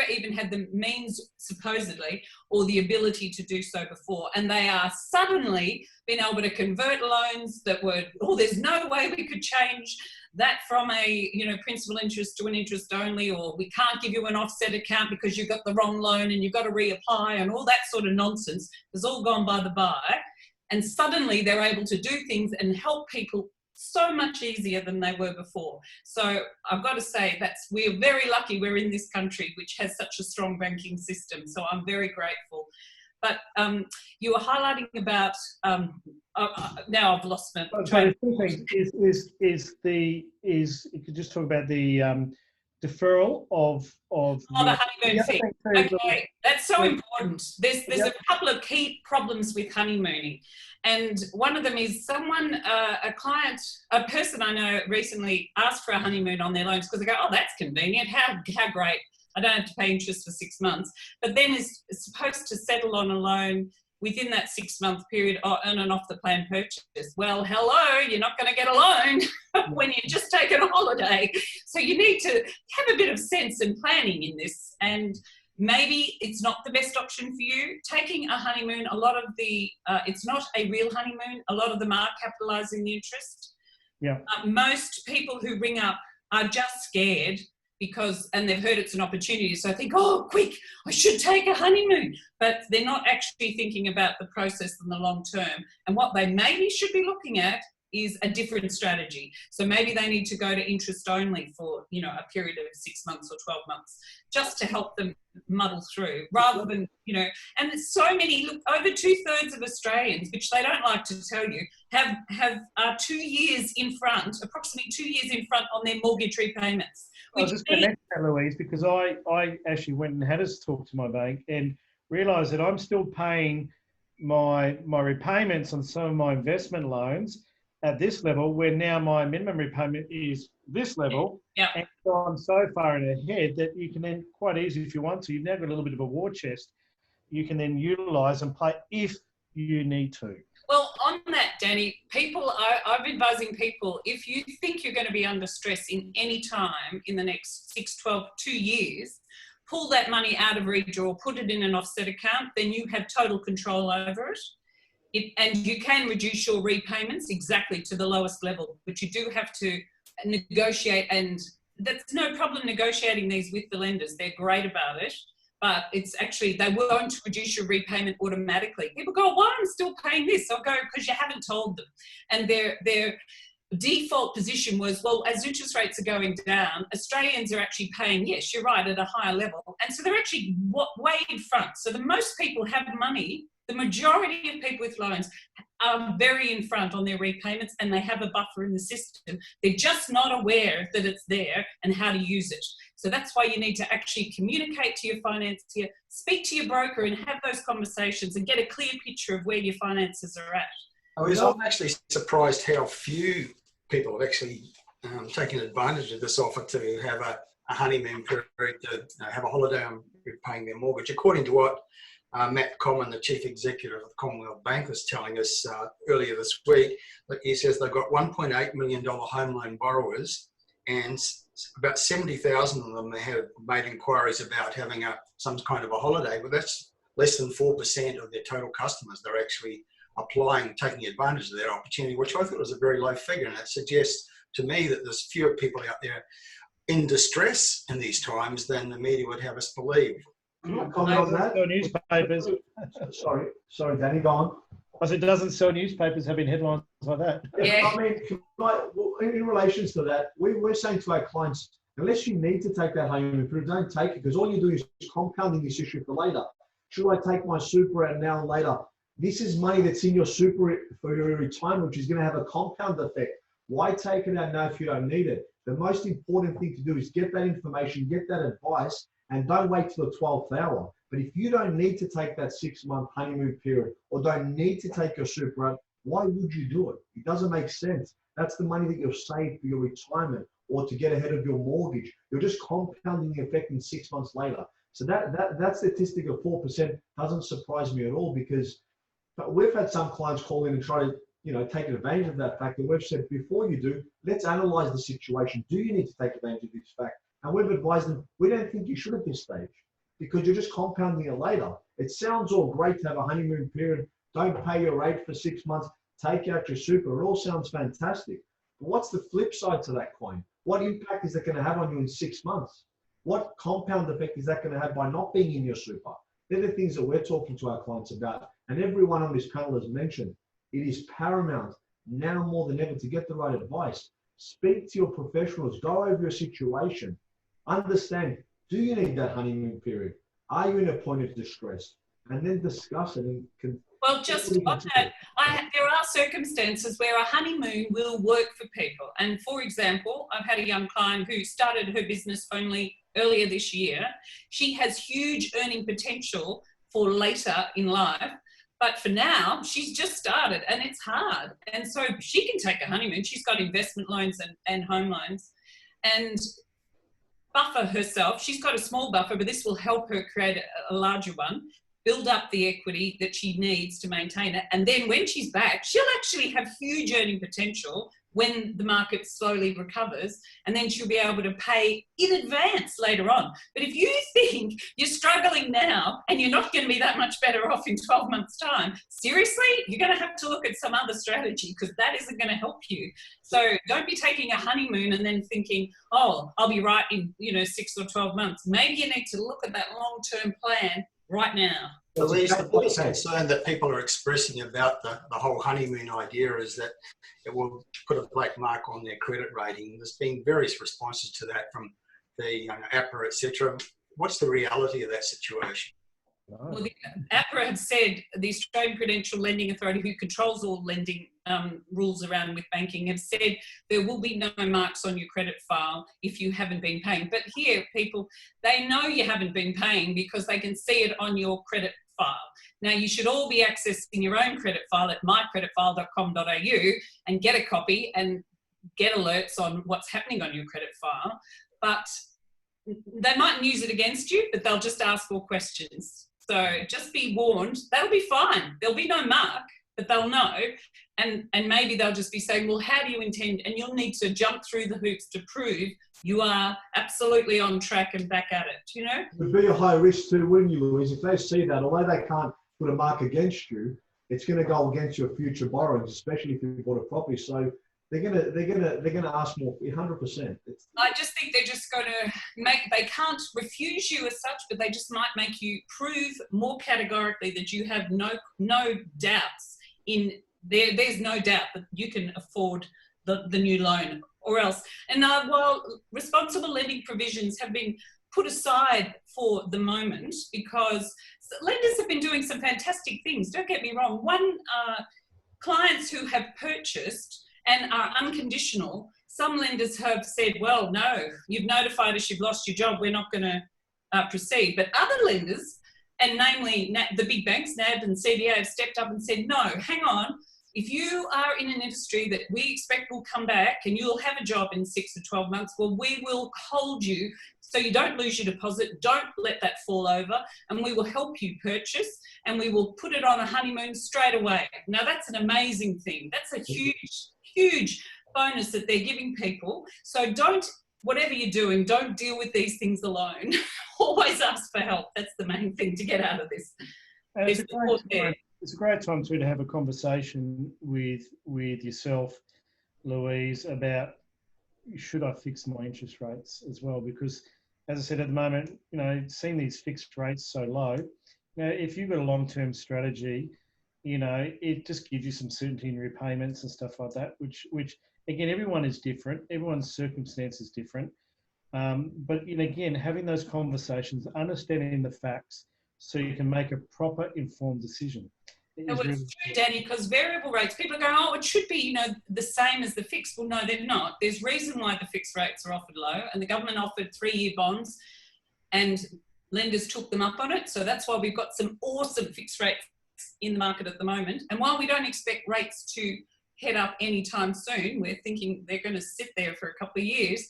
even had the means, supposedly, or the ability to do so before. And they are suddenly been able to convert loans that were, there's no way we could change that from a, principal interest to an interest only, or we can't give you an offset account because you got the wrong loan and you've got to reapply, and all that sort of nonsense has all gone by the by. And suddenly they're able to do things and help people so much easier than they were before. So I've got to say we're very lucky we're in this country which has such a strong banking system. So I'm very grateful. But you were highlighting about, now I've lost my train. Two things is you could just talk about the deferral of the honeymoon thing. Okay, that's so important. There's a couple of key problems with honeymooning. And one of them is a person I know recently asked for a honeymoon on their loans because they go, that's convenient. How great. I don't have to pay interest for 6 months. But then is supposed to settle on a loan within that 6-month period on and off the plan purchase. Well, hello, you're not going to get a loan when you're just taking a holiday. So you need to have a bit of sense and planning in this. And maybe it's not the best option for you. Taking a honeymoon, a lot of it's not a real honeymoon. A lot of them are capitalising the interest. Yeah. Most people who ring up are just scared and they've heard it's an opportunity. So I think, quick, I should take a honeymoon. But they're not actually thinking about the process in the long term. And what they maybe should be looking at is a different strategy. So maybe they need to go to interest only for, a period of 6 months or 12 months, just to help them muddle through, rather than, and there's so many, look, over 2/3 of Australians, which they don't like to tell you, are 2 years in front, approximately 2 years in front on their mortgage repayments. I was just going to mention that, Louise, because I actually went and had a talk to my bank and realised that I'm still paying my repayments on some of my investment loans at this level, where now my minimum repayment is this level. Yeah. And so I'm so far in ahead that you can then quite easily, if you want to, you've now got a little bit of a war chest, you can then utilise and play if you need to. Well, on that, Danny, I've been advising people, if you think you're going to be under stress in any time in the next 6, 12, 2 years, pull that money out of redraw, put it in an offset account, then you have total control over it. And you can reduce your repayments exactly to the lowest level, but you do have to negotiate, and that's no problem negotiating these with the lenders. They're great about it. But it's actually, they won't reduce your repayment automatically. People go, why am I still paying this? I'll go, because you haven't told them. And their default position was, well, as interest rates are going down, Australians are actually paying, yes, you're right, at a higher level. And so they're actually way in front. So the most people have money. The majority of people with loans are very in front on their repayments, and they have a buffer in the system. They're just not aware that it's there and how to use it. So that's why you need to actually communicate to your financier, speak to your broker and have those conversations and get a clear picture of where your finances are at. I'm actually surprised how few people have actually taken advantage of this offer to have a honeymoon period, to have a holiday on repaying their mortgage. According to what Matt Common, the Chief Executive of the Commonwealth Bank, was telling us earlier this week, he says they've got $1.8 million home loan borrowers, and about 70,000 of them have made inquiries about having some kind of a holiday, but that's less than 4% of their total customers they're actually applying, taking advantage of that opportunity, which I thought was a very low figure. And it suggests to me that there's fewer people out there in distress in these times than the media would have us believe. Can I comment on that? Sell newspapers. Sorry, Danny, go on. Because it doesn't sell newspapers having headlines like that. Yeah. I mean, in relation to that, we're saying to our clients, unless you need to take that honeymoon period, don't take it, because all you're doing is compounding this issue for later. Should I take my super out now and later? This is money that's in your super for your retirement, which is going to have a compound effect. Why take it out now if you don't need it? The most important thing to do is get that information, get that advice, and don't wait till the 12th hour. But if you don't need to take that 6-month honeymoon period or don't need to take your super out, why would you do it? It doesn't make sense. That's the money that you've saved for your retirement or to get ahead of your mortgage. You're just compounding the effect in 6 months later. So that statistic of 4% doesn't surprise me at all, because we've had some clients call in and try to take advantage of that fact. And we've said, before you do, let's analyze the situation. Do you need to take advantage of this fact? And we've advised them, we don't think you should at this stage, because you're just compounding it later. It sounds all great to have a honeymoon period. Don't pay your rate for 6 months. Take out your super. It all sounds fantastic. But what's the flip side to that coin? What impact is that going to have on you in 6 months? What compound effect is that going to have by not being in your super? They're the things that we're talking to our clients about. And everyone on this panel has mentioned, it is paramount now more than ever to get the right advice. Speak to your professionals. Go over your situation. Understand, do you need that honeymoon period? Are you in a point of distress? And then discuss it. Well, just on that, there are circumstances where a honeymoon will work for people. And for example, I've had a young client who started her business only earlier this year. She has huge earning potential for later in life. But for now, she's just started and it's hard. And so she can take a honeymoon. She's got investment loans and home loans and buffer herself. She's got a small buffer, but this will help her create a larger one, build up the equity that she needs to maintain it. And then when she's back, she'll actually have huge earning potential when the market slowly recovers, and then she'll be able to pay in advance later on. But if you think you're struggling now and you're not going to be that much better off in 12 months' time, seriously, you're going to have to look at some other strategy, because that isn't going to help you. So don't be taking a honeymoon and then thinking, oh, I'll be right in 6 or 12 months. Maybe you need to look at that long-term plan right now. Louise, the biggest concern that people are expressing about the whole honeymoon idea is that it will put a black mark on their credit rating. There's been various responses to that from the APRA, etc. What's the reality of that situation? Well, the APRA have said, the Australian Prudential Lending Authority, who controls all lending rules around with banking, have said there will be no marks on your credit file if you haven't been paying. But here, people, they know you haven't been paying because they can see it on your credit file. Now, you should all be accessing your own credit file at mycreditfile.com.au and get a copy and get alerts on what's happening on your credit file. But they mightn't use it against you, but they'll just ask more questions. So just be warned, they'll be fine. There'll be no mark, but they'll know. And maybe they'll just be saying, well, how do you intend? And you'll need to jump through the hoops to prove you are absolutely on track and back at it, It would be a high risk too, wouldn't you, Louise? If they see that, although they can't put a mark against you, it's going to go against your future borrowings, especially if you bought a property. So they're gonna ask more, 100%. I just think they're just going to they can't refuse you as such, but they just might make you prove more categorically that you have no doubts in there. There's no doubt that you can afford the new loan or else. And while responsible lending provisions have been put aside for the moment, because lenders have been doing some fantastic things, don't get me wrong. Clients who have purchased and are unconditional, some lenders have said, well, no, you've notified us you've lost your job, we're not going to proceed. But other lenders, and namely the big banks, NAB and CBA, have stepped up and said, no, hang on, if you are in an industry that we expect will come back and you'll have a job in 6 to 12 months, well, we will hold you so you don't lose your deposit, don't let that fall over, and we will help you purchase, and we will put it on a honeymoon straight away. Now, that's an amazing thing. That's a huge bonus that they're giving people. So whatever you're doing, don't deal with these things alone. Always ask for help. That's the main thing to get out of this. it's a great time too to have a conversation with yourself, Louise, about should I fix my interest rates as well? Because as I said, at the moment, seeing these fixed rates so low, if you've got a long-term strategy, it just gives you some certainty in repayments and stuff like that, which again, everyone is different. Everyone's circumstance is different. But again, having those conversations, understanding the facts so you can make a proper informed decision. No, well, it's true, Danny, because variable rates, people are going, oh, it should be, the same as the fixed. Well, no, they're not. There's reason why the fixed rates are offered low, and the government offered 3-year bonds and lenders took them up on it. So that's why we've got some awesome fixed rates in the market at the moment. And while we don't expect rates to head up anytime soon, we're thinking they're going to sit there for a couple of years,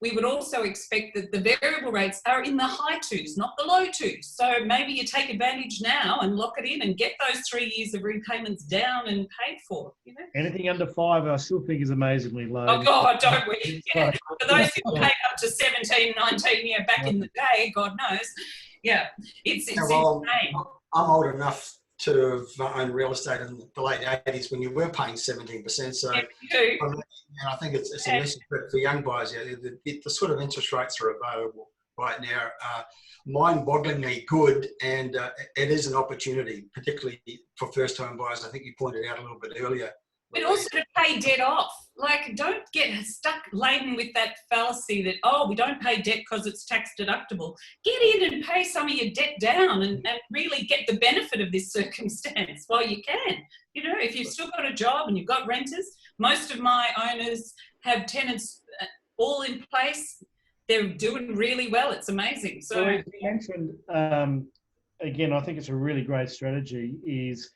we would also expect that the variable rates are in the high 2s, not the low 2s. So maybe you take advantage now and lock it in and get those 3 years of repayments down and paid for. Anything under 5, I still think is amazingly low. Oh God, don't we? Yeah. For those who paid up to 17, 19, back in the day, God knows. Yeah, it's insane. I'm old enough to have owned real estate in the late 80s when you were paying 17%. So I think it's a message for young buyers. The sort of interest rates are available right now are mind-bogglingly good, and it is an opportunity, particularly for first-time buyers. I think you pointed out a little bit earlier. But also to pay debt off. Like, don't get stuck laden with that fallacy that, oh, we don't pay debt because it's tax deductible. Get in and pay some of your debt down and really get the benefit of this circumstance while you can. If you've still got a job and you've got renters, most of my owners have tenants all in place. They're doing really well. It's amazing. So you mentioned, again, I think it's a really great strategy is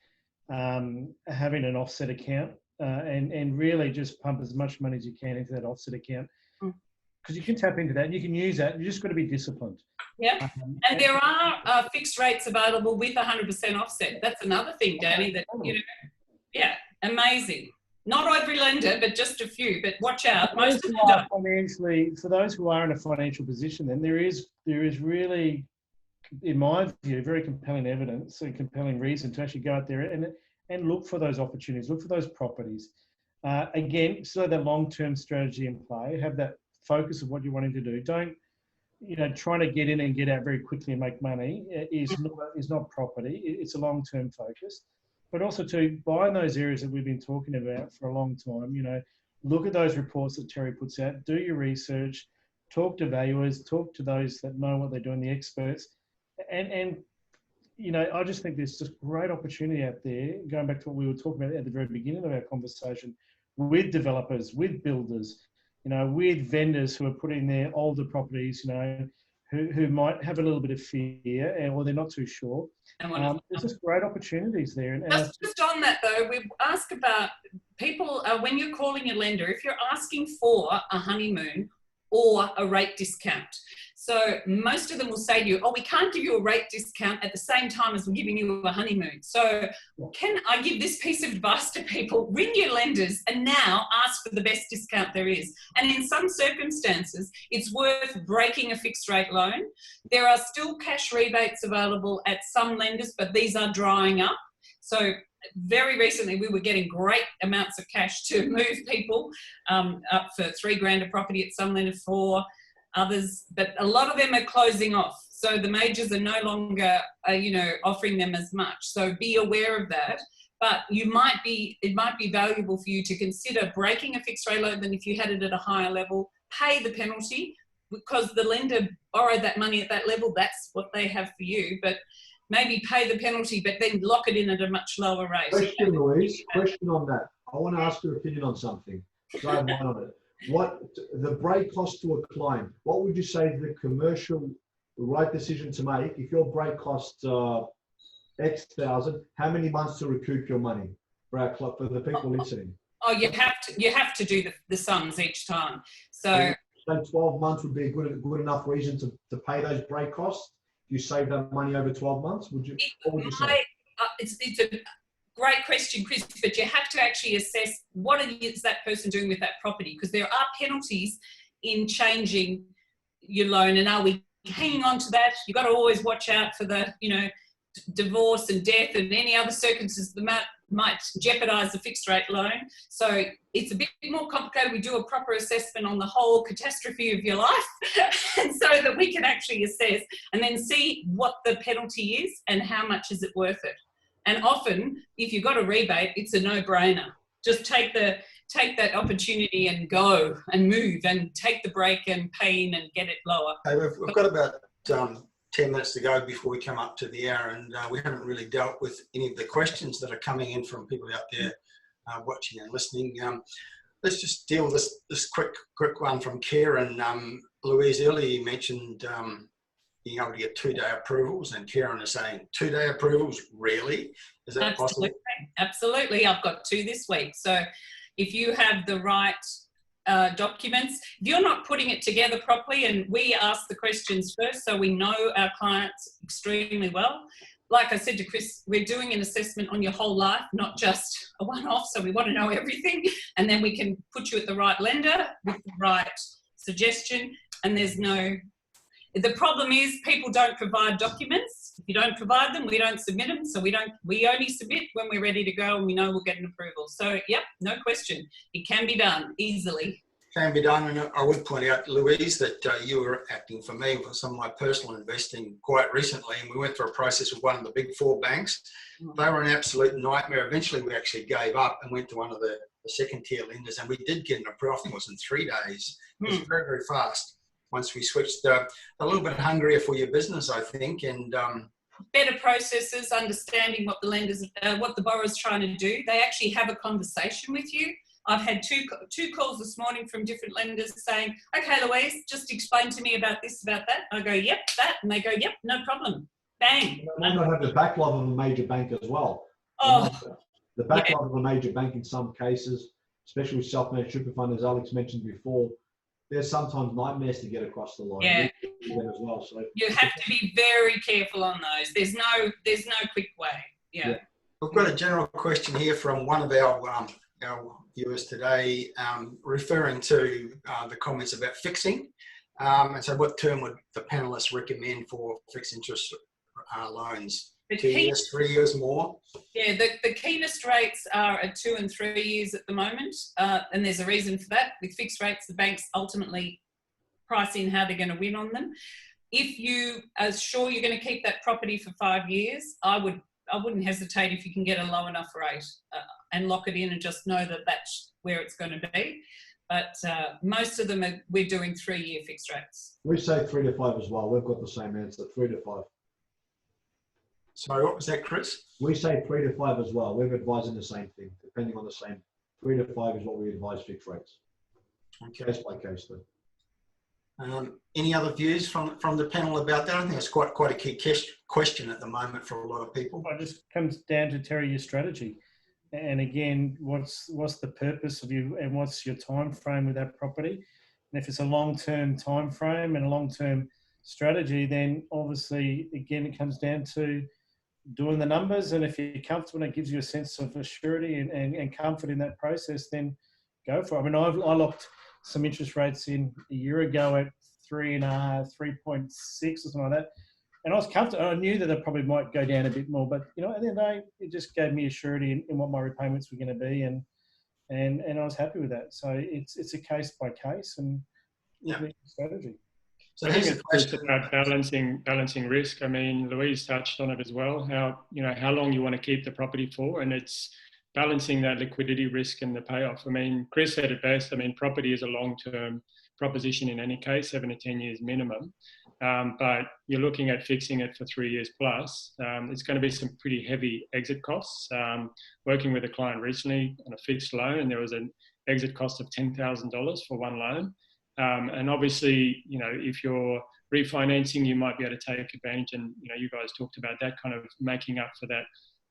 having an offset account. And really just pump as much money as you can into that offset account, because you can tap into that and you can use that. You just got to be disciplined. Yeah, and there are fixed rates available with 100% offset. That's another thing, Danny. That amazing. Not every lender, but just a few. But watch out. Most of them don't. For those who are in a financial position, then there is really, in my view, very compelling evidence and compelling reason to actually go out there and look for those opportunities, look for those properties. Again, so that long-term strategy in play, have that focus of what you're wanting to do. Don't, trying to get in and get out very quickly and make money is not property. It's a long-term focus. But also to buy in those areas that we've been talking about for a long time, look at those reports that Terry puts out, do your research, talk to valuers, talk to those that know what they're doing, the experts, and I just think there's just great opportunity out there, going back to what we were talking about at the very beginning of our conversation, with developers, with builders, with vendors who are putting their older properties, who might have a little bit of fear or they're not too sure. There's just great opportunities there. Just on that though, we ask about people, when you're calling your lender, if you're asking for a honeymoon or a rate discount. So most of them will say to you, oh, we can't give you a rate discount at the same time as we're giving you a honeymoon. So can I give this piece of advice to people? Ring your lenders and now ask for the best discount there is. And in some circumstances, it's worth breaking a fixed rate loan. There are still cash rebates available at some lenders, but these are drying up. So very recently, we were getting great amounts of cash to move people up for $3,000 a property at some lenders, for others, but a lot of them are closing off. So the majors are no longer, offering them as much. So be aware of that. But it might be valuable for you to consider breaking a fixed rate loan than if you had it at a higher level, pay the penalty, because the lender borrowed that money at that level. That's what they have for you. But maybe pay the penalty, but then lock it in at a much lower rate. Question, Louise. Question on that. I want to ask your opinion on something. So I have mine on it. What the break cost to a client? What would you say is the commercial right decision to make if your break costs X thousand? How many months to recoup your money for the people listening? Oh, you have to do the sums each time. So 12 months would be a good enough reason to pay those break costs. You save that money over 12 months. What would you say? It's a great question, Chris, but you have to actually assess what is that person doing with that property, because there are penalties in changing your loan, and are we hanging on to that? You've got to always watch out for the, divorce and death and any other circumstances that might jeopardise the fixed rate loan. So it's a bit more complicated. We do a proper assessment on the whole catastrophe of your life and so that we can actually assess and then see what the penalty is and how much is it worth it. And often, if you've got a rebate, it's a no-brainer. Just take that opportunity and go and move and take the break and pain and get it lower. Hey, we've got about 10 minutes to go before we come up to the hour, and we haven't really dealt with any of the questions that are coming in from people out there watching and listening. Let's just deal with this quick one from Kieran. Louise, earlier you mentioned being able to get 2-day approvals, and Kieran is saying 2-day approvals, really? Is that possible? Absolutely. I've got 2 this week. So if you have the right documents, if you're not putting it together properly, and we ask the questions first so we know our clients extremely well. Like I said to Chris, we're doing an assessment on your whole life, not just a one-off, so we want to know everything, and then we can put you at the right lender with the right suggestion. And the problem is people don't provide documents. If you don't provide them, we don't submit them. So we only submit when we're ready to go and we know we'll get an approval. So yep, no question. It can be done easily. Can be done. And I would point out, Louise, that you were acting for me for some of my personal investing quite recently. And we went through a process with one of the big 4 banks. They were an absolute nightmare. Eventually, we actually gave up and went to one of the second tier lenders, and we did get an approval. I think it was in 3 days. It was very, very fast. Once we switched, a little bit hungrier for your business, I think, and better processes, understanding what the lenders, what the borrower's trying to do. They actually have a conversation with you. I've had two calls this morning from different lenders saying, "Okay, Louise, just explain to me about this, about that." I go, "Yep, that," and they go, "Yep, no problem." Bang. They might not have the backlog of a major bank as well. The backlog of a major bank in some cases, especially with self-managed super fund, as Alex mentioned before. There's sometimes nightmares to get across the line. Yeah. As well, so you have to be very careful on those. There's no quick way. Yeah. We've got a general question here from one of our viewers today, referring to the comments about fixing. And so what term would the panelists recommend for fixed interest loans? 2 years, 3 years more? Yeah, the keenest rates are at 2 and 3 years at the moment. And there's a reason for that. With fixed rates, the banks ultimately price in how they're going to win on them. If you are sure you're going to keep that property for 5 years, I wouldn't hesitate if you can get a low enough rate and lock it in and just know that that's where it's going to be. But most of them we're doing 3-year fixed rates. We say 3 to 5 as well. We've got the same answer, 3 to 5. Sorry, what was that, Chris? We say 3 to 5 as well. We're advising the same thing, depending on the same. 3 to 5 is what we advise fixed rates. Okay. Case by case, though. Any other views from the panel about that? I think it's quite a key question at the moment for a lot of people. It just comes down to, Terry, your strategy. And again, what's the purpose of you, and what's your time frame with that property? And if it's a long-term time frame and a long-term strategy, then obviously, again, it comes down to doing the numbers. And if you're comfortable and it gives you a sense of assurity and comfort in that process, then go for it. I mean, I locked some interest rates in a year ago at 3.5, 3.6 or something like that. And I was comfortable. I knew that it probably might go down a bit more, but at the end of the day, it just gave me a surety in what my repayments were going to be, and I was happy with that. So it's a case by case and strategy. So I think it's about balancing risk. I mean, Louise touched on it as well. How long you want to keep the property for, and it's balancing that liquidity risk and the payoff. I mean, Chris said it best. I mean, property is a long-term proposition in any case, 7 to 10 years minimum. But you're looking at fixing it for 3 years plus. It's going to be some pretty heavy exit costs. Working with a client recently on a fixed loan, and there was an exit cost of $10,000 for one loan. And obviously, if you're refinancing, you might be able to take advantage. And, you guys talked about that kind of making up for that.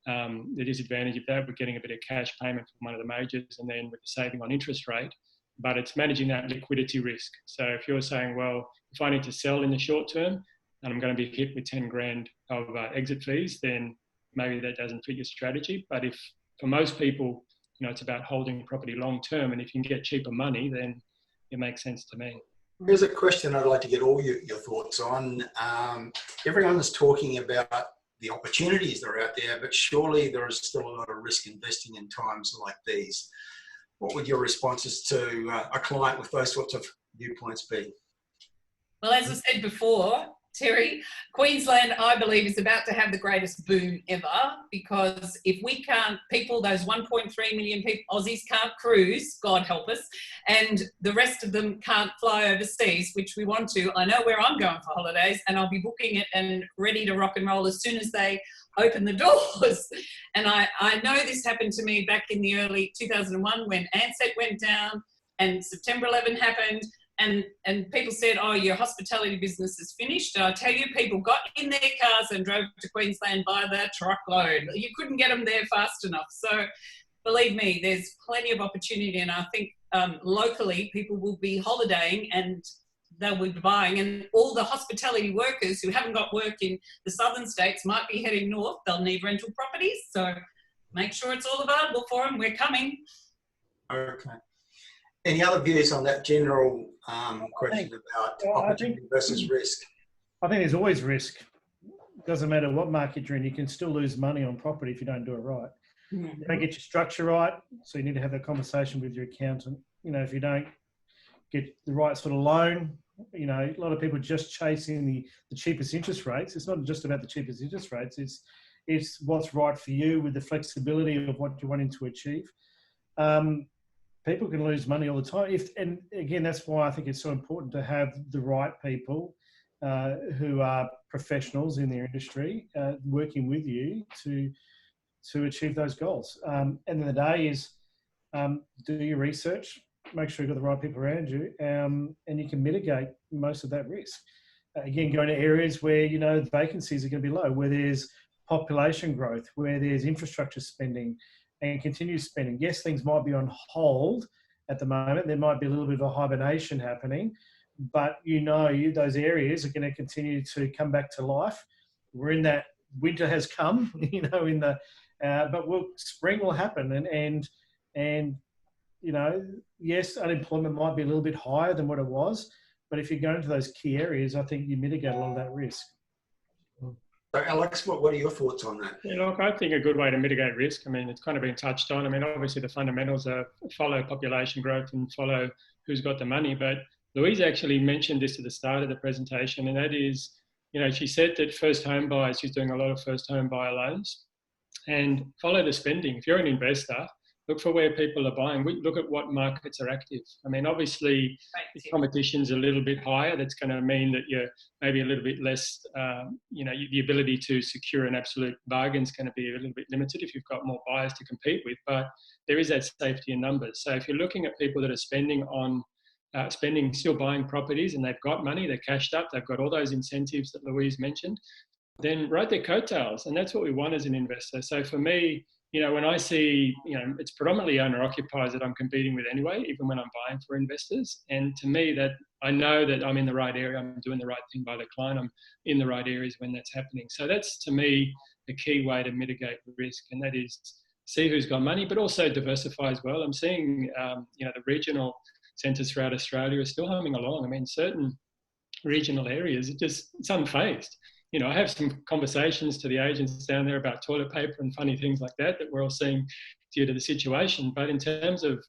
The disadvantage of that, we're getting a bit of cash payment from one of the majors, and then with the saving on interest rate. But it's managing that liquidity risk. So if you're saying, well, if I need to sell in the short term and I'm going to be hit with 10 grand of exit fees, then maybe that doesn't fit your strategy. But if for most people, it's about holding property long term, and if you can get cheaper money, then it makes sense to me. Here's a question I'd like to get all your thoughts on. Everyone is talking about the opportunities that are out there, but surely there is still a lot of risk investing in times like these. What would your responses to a client with those sorts of viewpoints be? Well, as I said before, Terry, Queensland, I believe, is about to have the greatest boom ever, because if we can't, those 1.3 million people, Aussies can't cruise, God help us, and the rest of them can't fly overseas, which we want to. I know where I'm going for holidays, and I'll be booking it and ready to rock and roll as soon as they open the doors. And I know this happened to me back in the early 2001 when Ansett went down and September 11 happened. And people said, oh, your hospitality business is finished. I tell you, people got in their cars and drove to Queensland by the truckload. You couldn't get them there fast enough. So believe me, there's plenty of opportunity. And I think locally people will be holidaying and they'll be buying. And all the hospitality workers who haven't got work in the southern states might be heading north. They'll need rental properties. So make sure it's all available for them. We're coming. Okay. Any other views on that general question about opportunity versus risk? I think there's always risk. It doesn't matter what market you're in, you can still lose money on property if you don't do it right. Mm-hmm. You don't get your structure right, so you need to have that conversation with your accountant. You know, if you don't get the right sort of loan, you know, a lot of people just chasing the cheapest interest rates. It's not just about the cheapest interest rates. It's what's right for you with the flexibility of what you're wanting to achieve. People can lose money all the time. And again, that's why I think it's so important to have the right people who are professionals in their industry working with you to achieve those goals. End of the day is do your research, make sure you've got the right people around you, and you can mitigate most of that risk. Again, going to areas where, you know, vacancies are going to be low, where there's population growth, where there's infrastructure spending, and continue spending. Yes, things might be on hold at the moment. There might be a little bit of a hibernation happening, but you know those areas are going to continue to come back to life. We're in that winter has come, you know, but spring will happen, and you know, yes, unemployment might be a little bit higher than what it was, but if you go into those key areas, I think you mitigate a lot of that risk. So Alex, what are your thoughts on that? Yeah, look, I think a good way to mitigate risk, I mean, it's kind of been touched on. I mean, obviously the fundamentals are follow population growth and follow who's got the money. But Louise actually mentioned this at the start of the presentation, and that is, you know, she said that first home buyers, she's doing a lot of first home buyer loans, and follow the spending. If you're an investor, look for where people are buying. Look at what markets are active. I mean, obviously, if competition's a little bit higher, that's going to mean that you're maybe a little bit less, you know, the ability to secure an absolute bargain is going to be a little bit limited if you've got more buyers to compete with. But there is that safety in numbers. So if you're looking at people that are spending on, still buying properties, and they've got money, they're cashed up, they've got all those incentives that Louise mentioned, then ride their coattails. And that's what we want as an investor. So for me, you know, when I see, you know, it's predominantly owner-occupiers that I'm competing with anyway, even when I'm buying for investors. And to me, that I know that I'm in the right area, I'm doing the right thing by the client, I'm in the right areas when that's happening. So that's, to me, the key way to mitigate the risk, and that is see who's got money, but also diversify as well. I'm seeing, you know, the regional centres throughout Australia are still humming along. I mean, certain regional areas, it's unfazed. You know, I have some conversations to the agents down there about toilet paper and funny things like that we're all seeing due to the situation. But in terms of,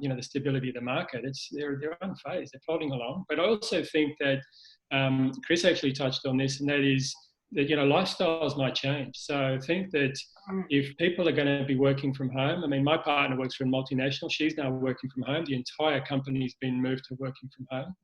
you know, the stability of the market, they're unfazed, they're plodding along. But I also think that Chris actually touched on this, and that is that, you know, lifestyles might change. So I think that if people are going to be working from home, I mean, my partner works for a multinational, she's now working from home, the entire company's been moved to working from home.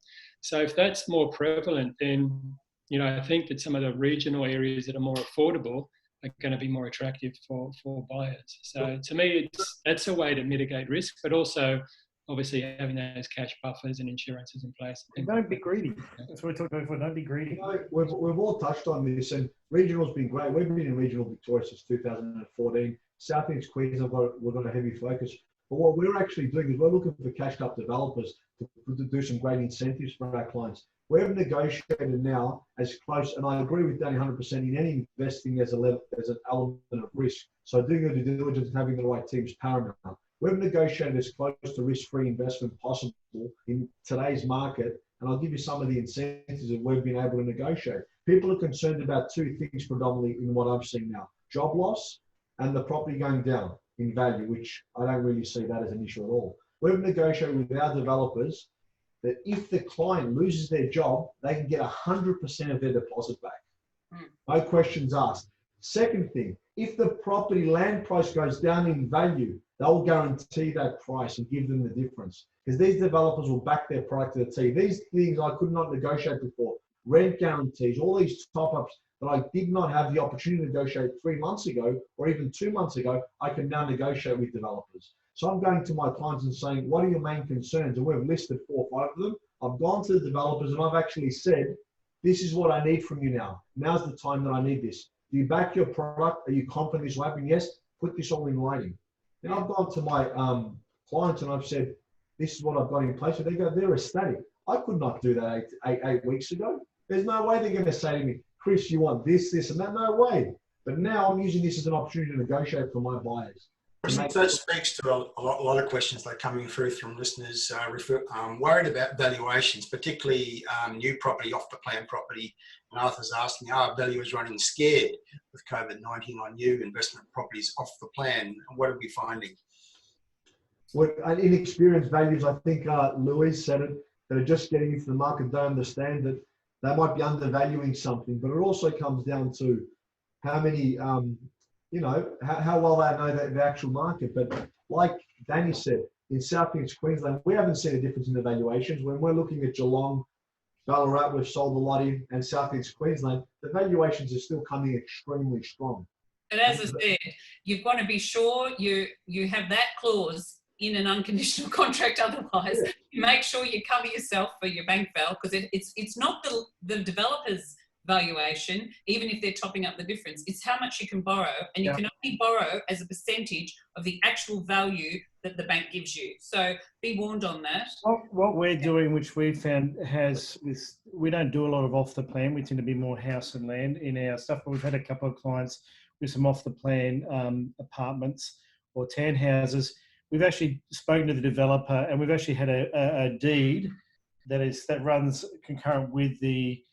So if that's more prevalent, then, you know, I think that some of the regional areas that are more affordable are going to be more attractive for buyers. So to me, that's a way to mitigate risk, but also obviously having those cash buffers and insurances in place. And don't be greedy. That's what we talked about before. Don't be greedy. You know, we've all touched on this, and regional's been great. We've been in regional Victoria since 2014. South East Queensland, we've got a heavy focus. But what we're actually doing is we're looking for cashed up developers to do some great incentives for our clients. We've negotiated now as close, and I agree with Danny 100%, in any investing there's an element of risk. So doing your due diligence and having the right team is paramount. We've negotiated as close to risk-free investment possible in today's market And I'll give you some of the incentives that we've been able to negotiate. People are concerned about two things predominantly in what I'm seeing now: job loss and the property going down in value, which I don't really see that as an issue at all. We've negotiated with our developers that if the client loses their job, they can get 100% of their deposit back. No questions asked. Second thing, if the property land price goes down in value, they'll guarantee that price and give them the difference, because these developers will back their product to the T. These things I could not negotiate before. Rent guarantees, all these top-ups that I did not have the opportunity to negotiate 3 months ago or even 2 months ago, I can now negotiate with developers. So I'm going to my clients and saying, what are your main concerns? And we've listed 4 or 5 of them. I've gone to the developers and I've actually said, this is what I need from you now. Now's the time that I need this. Do you back your product? Are you confident this will happen? Yes, put this all in writing. Then I've gone to my clients and I've said, this is what I've got in place. So they go, they're ecstatic. I could not do that eight weeks ago. There's no way they're going to say to me, Chris, you want this, this, and that. No way. But now I'm using this as an opportunity to negotiate for my buyers. That speaks to a lot of questions that are coming through from listeners worried about valuations, particularly new property, off-the-plan property. And Arthur's asking, are valuers running scared with COVID-19 on new investment properties off the plan? And what are we finding? Well, inexperienced values, I think Louise said it, that are just getting into the market don't understand that they might be undervaluing something, but it also comes down to how many, how well they know the actual market. But like Danny said, in South East Queensland, we haven't seen a difference in the valuations. When we're looking at Geelong, Ballarat, we've sold a lot in, and South East Queensland, the valuations are still coming extremely strong. But as I said, you've got to be sure you have that clause in an unconditional contract. Otherwise, you make sure you cover yourself for your bank val, because it's not the developer's valuation, even if they're topping up the difference. It's how much you can borrow, and you can only borrow as a percentage of the actual value that the bank gives you. So be warned on that. What we're doing, which we found we don't do a lot of off the plan. We tend to be more house and land in our stuff, but we've had a couple of clients with some off the plan apartments or townhouses. We've actually spoken to the developer, and we've actually had a deed that runs concurrent with the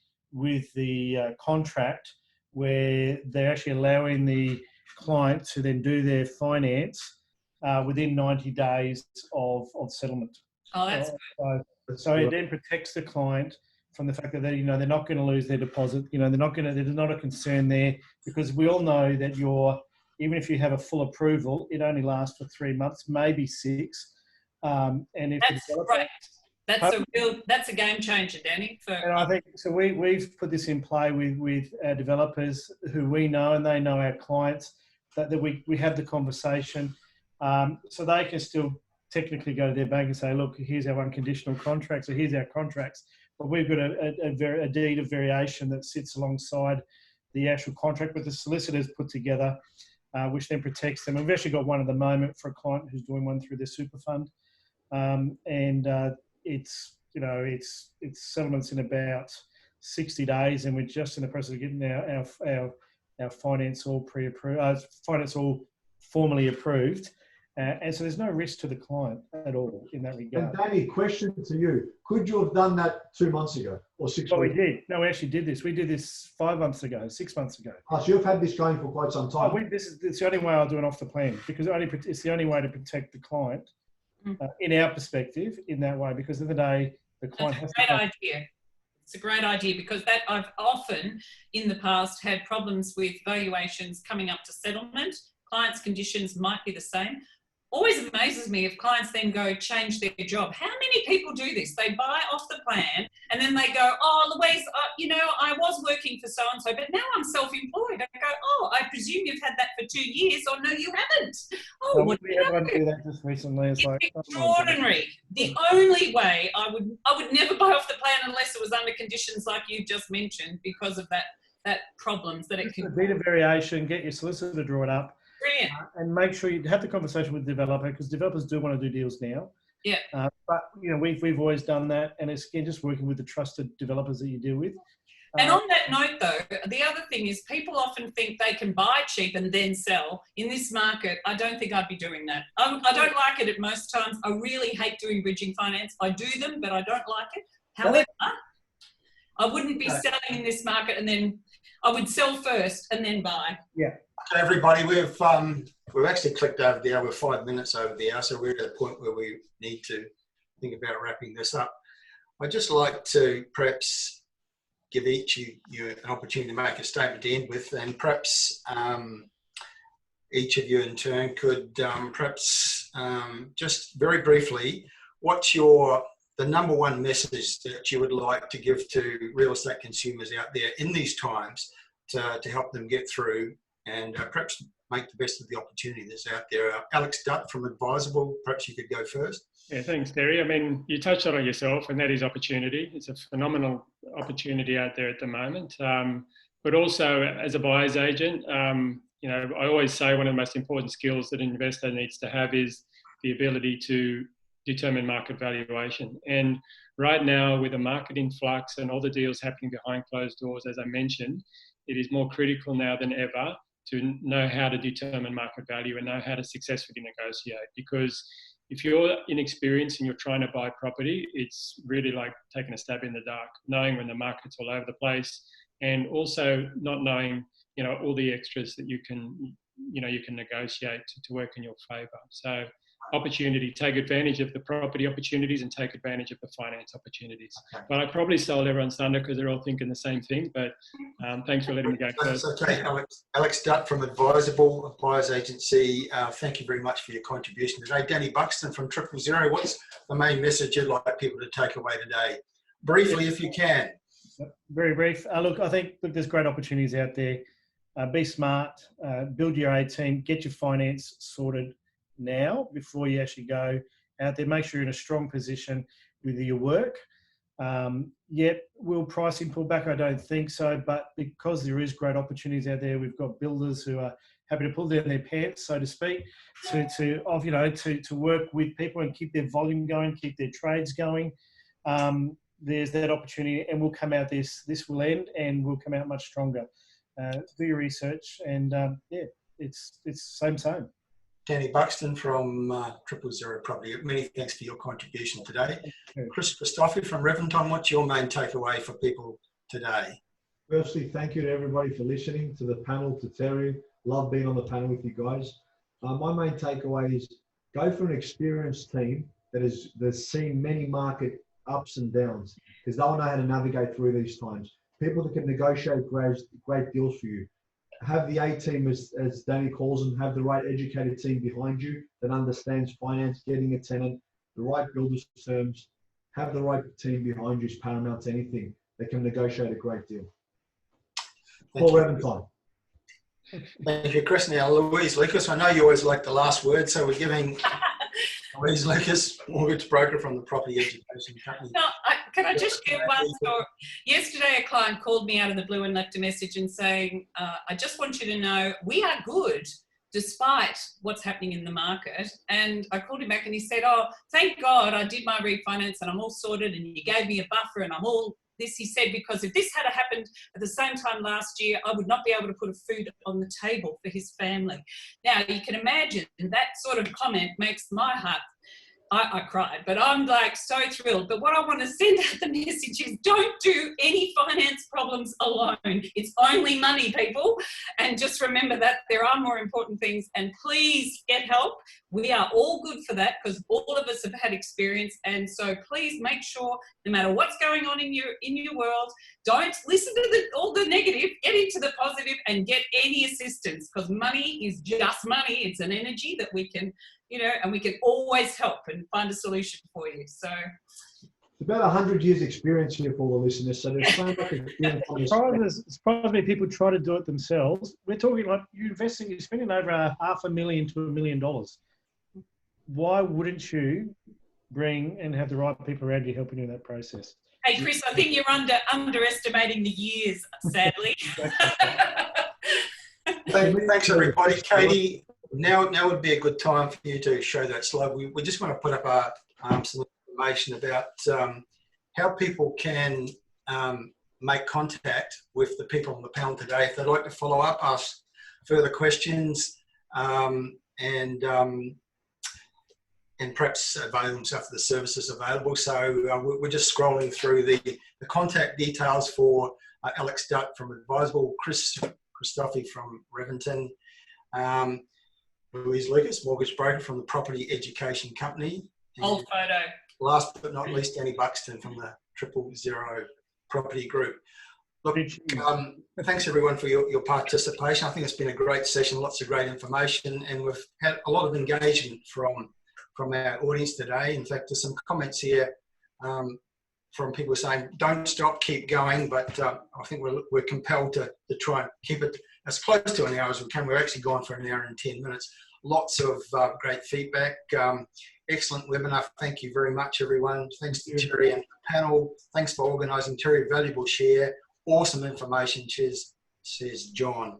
contract, where they're actually allowing the client to then do their finance within 90 days of settlement. Oh, that's good. So it then protects the client from the fact that they're not going to lose their deposit. There's not a concern there, because we all know that even if you have a full approval, it only lasts for 3 months, maybe 6. And if that's right. That's a game changer, Danny. And I think so. We've put this in play with our developers who we know, and they know our clients, that we have the conversation, so they can still technically go to their bank and say, look, here's our unconditional contracts, or here's our contracts, but we've got a deed of variation that sits alongside the actual contract with the solicitors put together, which then protects them. And we've actually got one at the moment for a client who's doing one through their super fund, it's settlements in about 60 days, and we're just in the process of getting our finance all pre-approved, finance all formally approved, and so there's no risk to the client at all in that regard. And Danny, question to you: could you have done that 2 months ago or 6 weeks? We did. No, we actually did this. We did this 5 months ago, 6 months ago. Oh, so you've had this going for quite some time. It's the only way I'll do it off the plan, because it's the only way to protect the client. In our perspective, in that way, because at the end of the day, the client has to. Idea. It's a great idea, because that I've often in the past had problems with valuations coming up to settlement. Clients' conditions might be the same. Always amazes me if clients then go change their job. How many people do this? They buy off the plan and then they go, oh, Louise, I was working for so-and-so, but now I'm self-employed. I go, oh, I presume you've had that for 2 years, or no, you haven't. Oh, well, we had one do that just recently. It's like extraordinary. The only way I would never buy off the plan unless it was under conditions like you just mentioned, because of that problems that it can. A bit of variation, get your solicitor to draw it up. Brilliant. And make sure you have the conversation with the developer, because developers do want to do deals now. Yeah. But we've always done that, and it's again just working with the trusted developers that you deal with. And on that note, though, the other thing is people often think they can buy cheap and then sell. In this market, I don't think I'd be doing that. I don't like it at most times. I really hate doing bridging finance. I do them, but I don't like it. However, I wouldn't be selling in this market, and then I would sell first and then buy. Yeah. Okay, everybody, we've actually clicked over the hour. We're 5 minutes over the hour, so we're at a point where we need to think about wrapping this up. I'd just like to perhaps give each you an opportunity to make a statement to end with, and perhaps each of you in turn could perhaps just very briefly, what's the number one message that you would like to give to real estate consumers out there in these times to help them get through and perhaps make the best of the opportunity that's out there? Alex Dutt from Adviseable, perhaps you could go first. Yeah, thanks, Terry. I mean, you touched on it yourself, and that is opportunity. It's a phenomenal opportunity out there at the moment. But also, as a buyer's agent, you know, I always say one of the most important skills that an investor needs to have is the ability to determine market valuation. And right now, with the market in flux and all the deals happening behind closed doors, as I mentioned, it is more critical now than ever to know how to determine market value and know how to successfully negotiate. Because if you're inexperienced and you're trying to buy property, it's really like taking a stab in the dark, knowing when the market's all over the place, and also not knowing, you know, all the extras that you can negotiate to work in your favour. So opportunity, take advantage of the property opportunities and take advantage of the finance opportunities. Okay. But I probably stole everyone's thunder because they're all thinking the same thing, but thanks for letting me go first. That's okay. Alex Dutt from Adviseable, a buyer's agency. Thank you very much for your contribution today. Danny Buxton from 000. What's the main message you'd like people to take away today? Briefly, if you can. Very brief. Look, I think there's great opportunities out there. Be smart, build your A team, get your finance sorted now before you actually go out there. Make sure you're in a strong position with your work. Yet will pricing pull back? I don't think so, but because there is great opportunities out there, we've got builders who are happy to pull down their pants, so to speak, to work with people and keep their volume going, keep their trades going. There's that opportunity, and we'll come out this will end, and we'll come out much stronger. Do your research, and it's same. Danny Buxton from 000 Property. Many thanks for your contribution today. Christofi from Reventon, what's your main takeaway for people today? Firstly, thank you to everybody for listening, to the panel, to Terry. Love being on the panel with you guys. My main takeaway is go for an experienced team that's seen many market ups and downs, because they'll know how to navigate through these times. People that can negotiate great deals for you. Have the A team, as Danny calls them, have the right educated team behind you that understands finance, getting a tenant, the right builder's terms. Have the right team behind you is paramount to anything. They can negotiate a great deal. Paul Reventon. Thank you, Chris. Now, Louise Lucas, I know you always like the last word, so we're giving Louise Lucas, mortgage broker from the Property Education Company. No, can I just share one story? Yesterday, a client called me out of the blue and left a message and saying, I just want you to know we are good despite what's happening in the market. And I called him back and he said, oh, thank God I did my refinance and I'm all sorted and you gave me a buffer and I'm all this. He said, because if this had happened at the same time last year, I would not be able to put food on the table for his family. Now, you can imagine that sort of comment makes my heart, I cried, but I'm like so thrilled. But what I want to send out the message is don't do any finance problems alone. It's only money, people. And just remember that there are more important things, and please get help. We are all good for that because all of us have had experience. And so please make sure no matter what's going on in your world, don't listen to all the negative, get into the positive and get any assistance, because money is just money. It's an energy that we can, and we can always help and find a solution for you. So it's about 100 years experience here for all the listeners. So there's so much experience on this. It's probably people try to do it themselves. We're talking like you're spending over $500,000 to $1 million. Why wouldn't you bring and have the right people around you helping you in that process? Hey, Chris, I think you're underestimating the years, sadly. Thanks, everybody. Katie, now would be a good time for you to show that slide. We just want to put up some information about how people can make contact with the people on the panel today. If they'd like to follow up, ask further questions, and and perhaps avail themselves of the services available. So we're just scrolling through the contact details for Alex Dutt from Adviseable, Christofi from Reventon, Louise mortgage broker from the Property Education Company. Old photo. Last but not least, Danny Buxton from the 000 Property Group. Look, thanks everyone for your participation. I think it's been a great session, lots of great information, and we've had a lot of engagement from our audience today. In fact, there's some comments here from people saying, don't stop, keep going, but I think we're compelled to try and keep it as close to an hour as we can. We're actually gone for an hour and 10 minutes. Lots of great feedback. Excellent webinar. Thank you very much, everyone. Thanks to Terry and the panel. Thanks for organising, Terry. Valuable share. Awesome information, says John.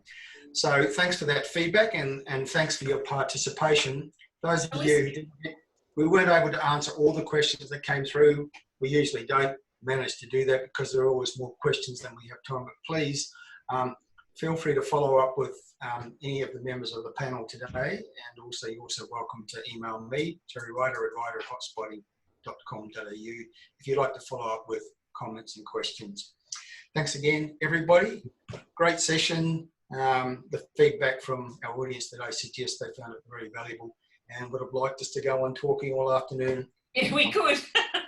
So thanks for that feedback and thanks for your participation. Those of you, we weren't able to answer all the questions that came through. We usually don't manage to do that because there are always more questions than we have time. But please feel free to follow up with any of the members of the panel today. And also, you're also welcome to email me, Terry Ryder, Ryder at hotpotting.com.au, if you'd like to follow up with comments and questions. Thanks again, everybody. Great session. The feedback from our audience today suggests they found it very valuable and would have liked us to go on talking all afternoon. Yeah, we could.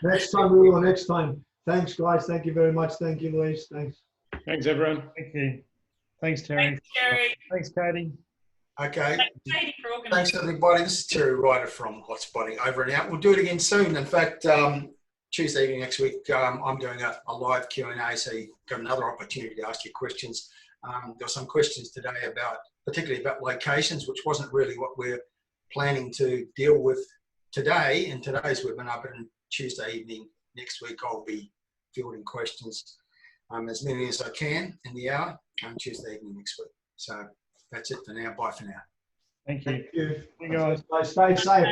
Next time we will. Next time. Thanks, guys. Thank you very much. Thank you, Louise. Thanks. Thanks, everyone. Thank you. Thanks, Terry. Thanks, Terry. Thanks, Katie. Okay. Thanks, Katie, for organising. Thanks, everybody. This is Terry Ryder from Hotpotting. Over and out. We'll do it again soon. In fact, Tuesday evening next week, I'm doing a live Q&A, so you've got another opportunity to ask your questions. There were some questions today particularly about locations, which wasn't really what we're planning to deal with today in today's webinar, but on Tuesday evening next week, I'll be fielding questions, as many as I can in the hour on Tuesday evening next week. So that's it for now. Bye for now. Thank you. Thank you. Hey, guys. Stay safe.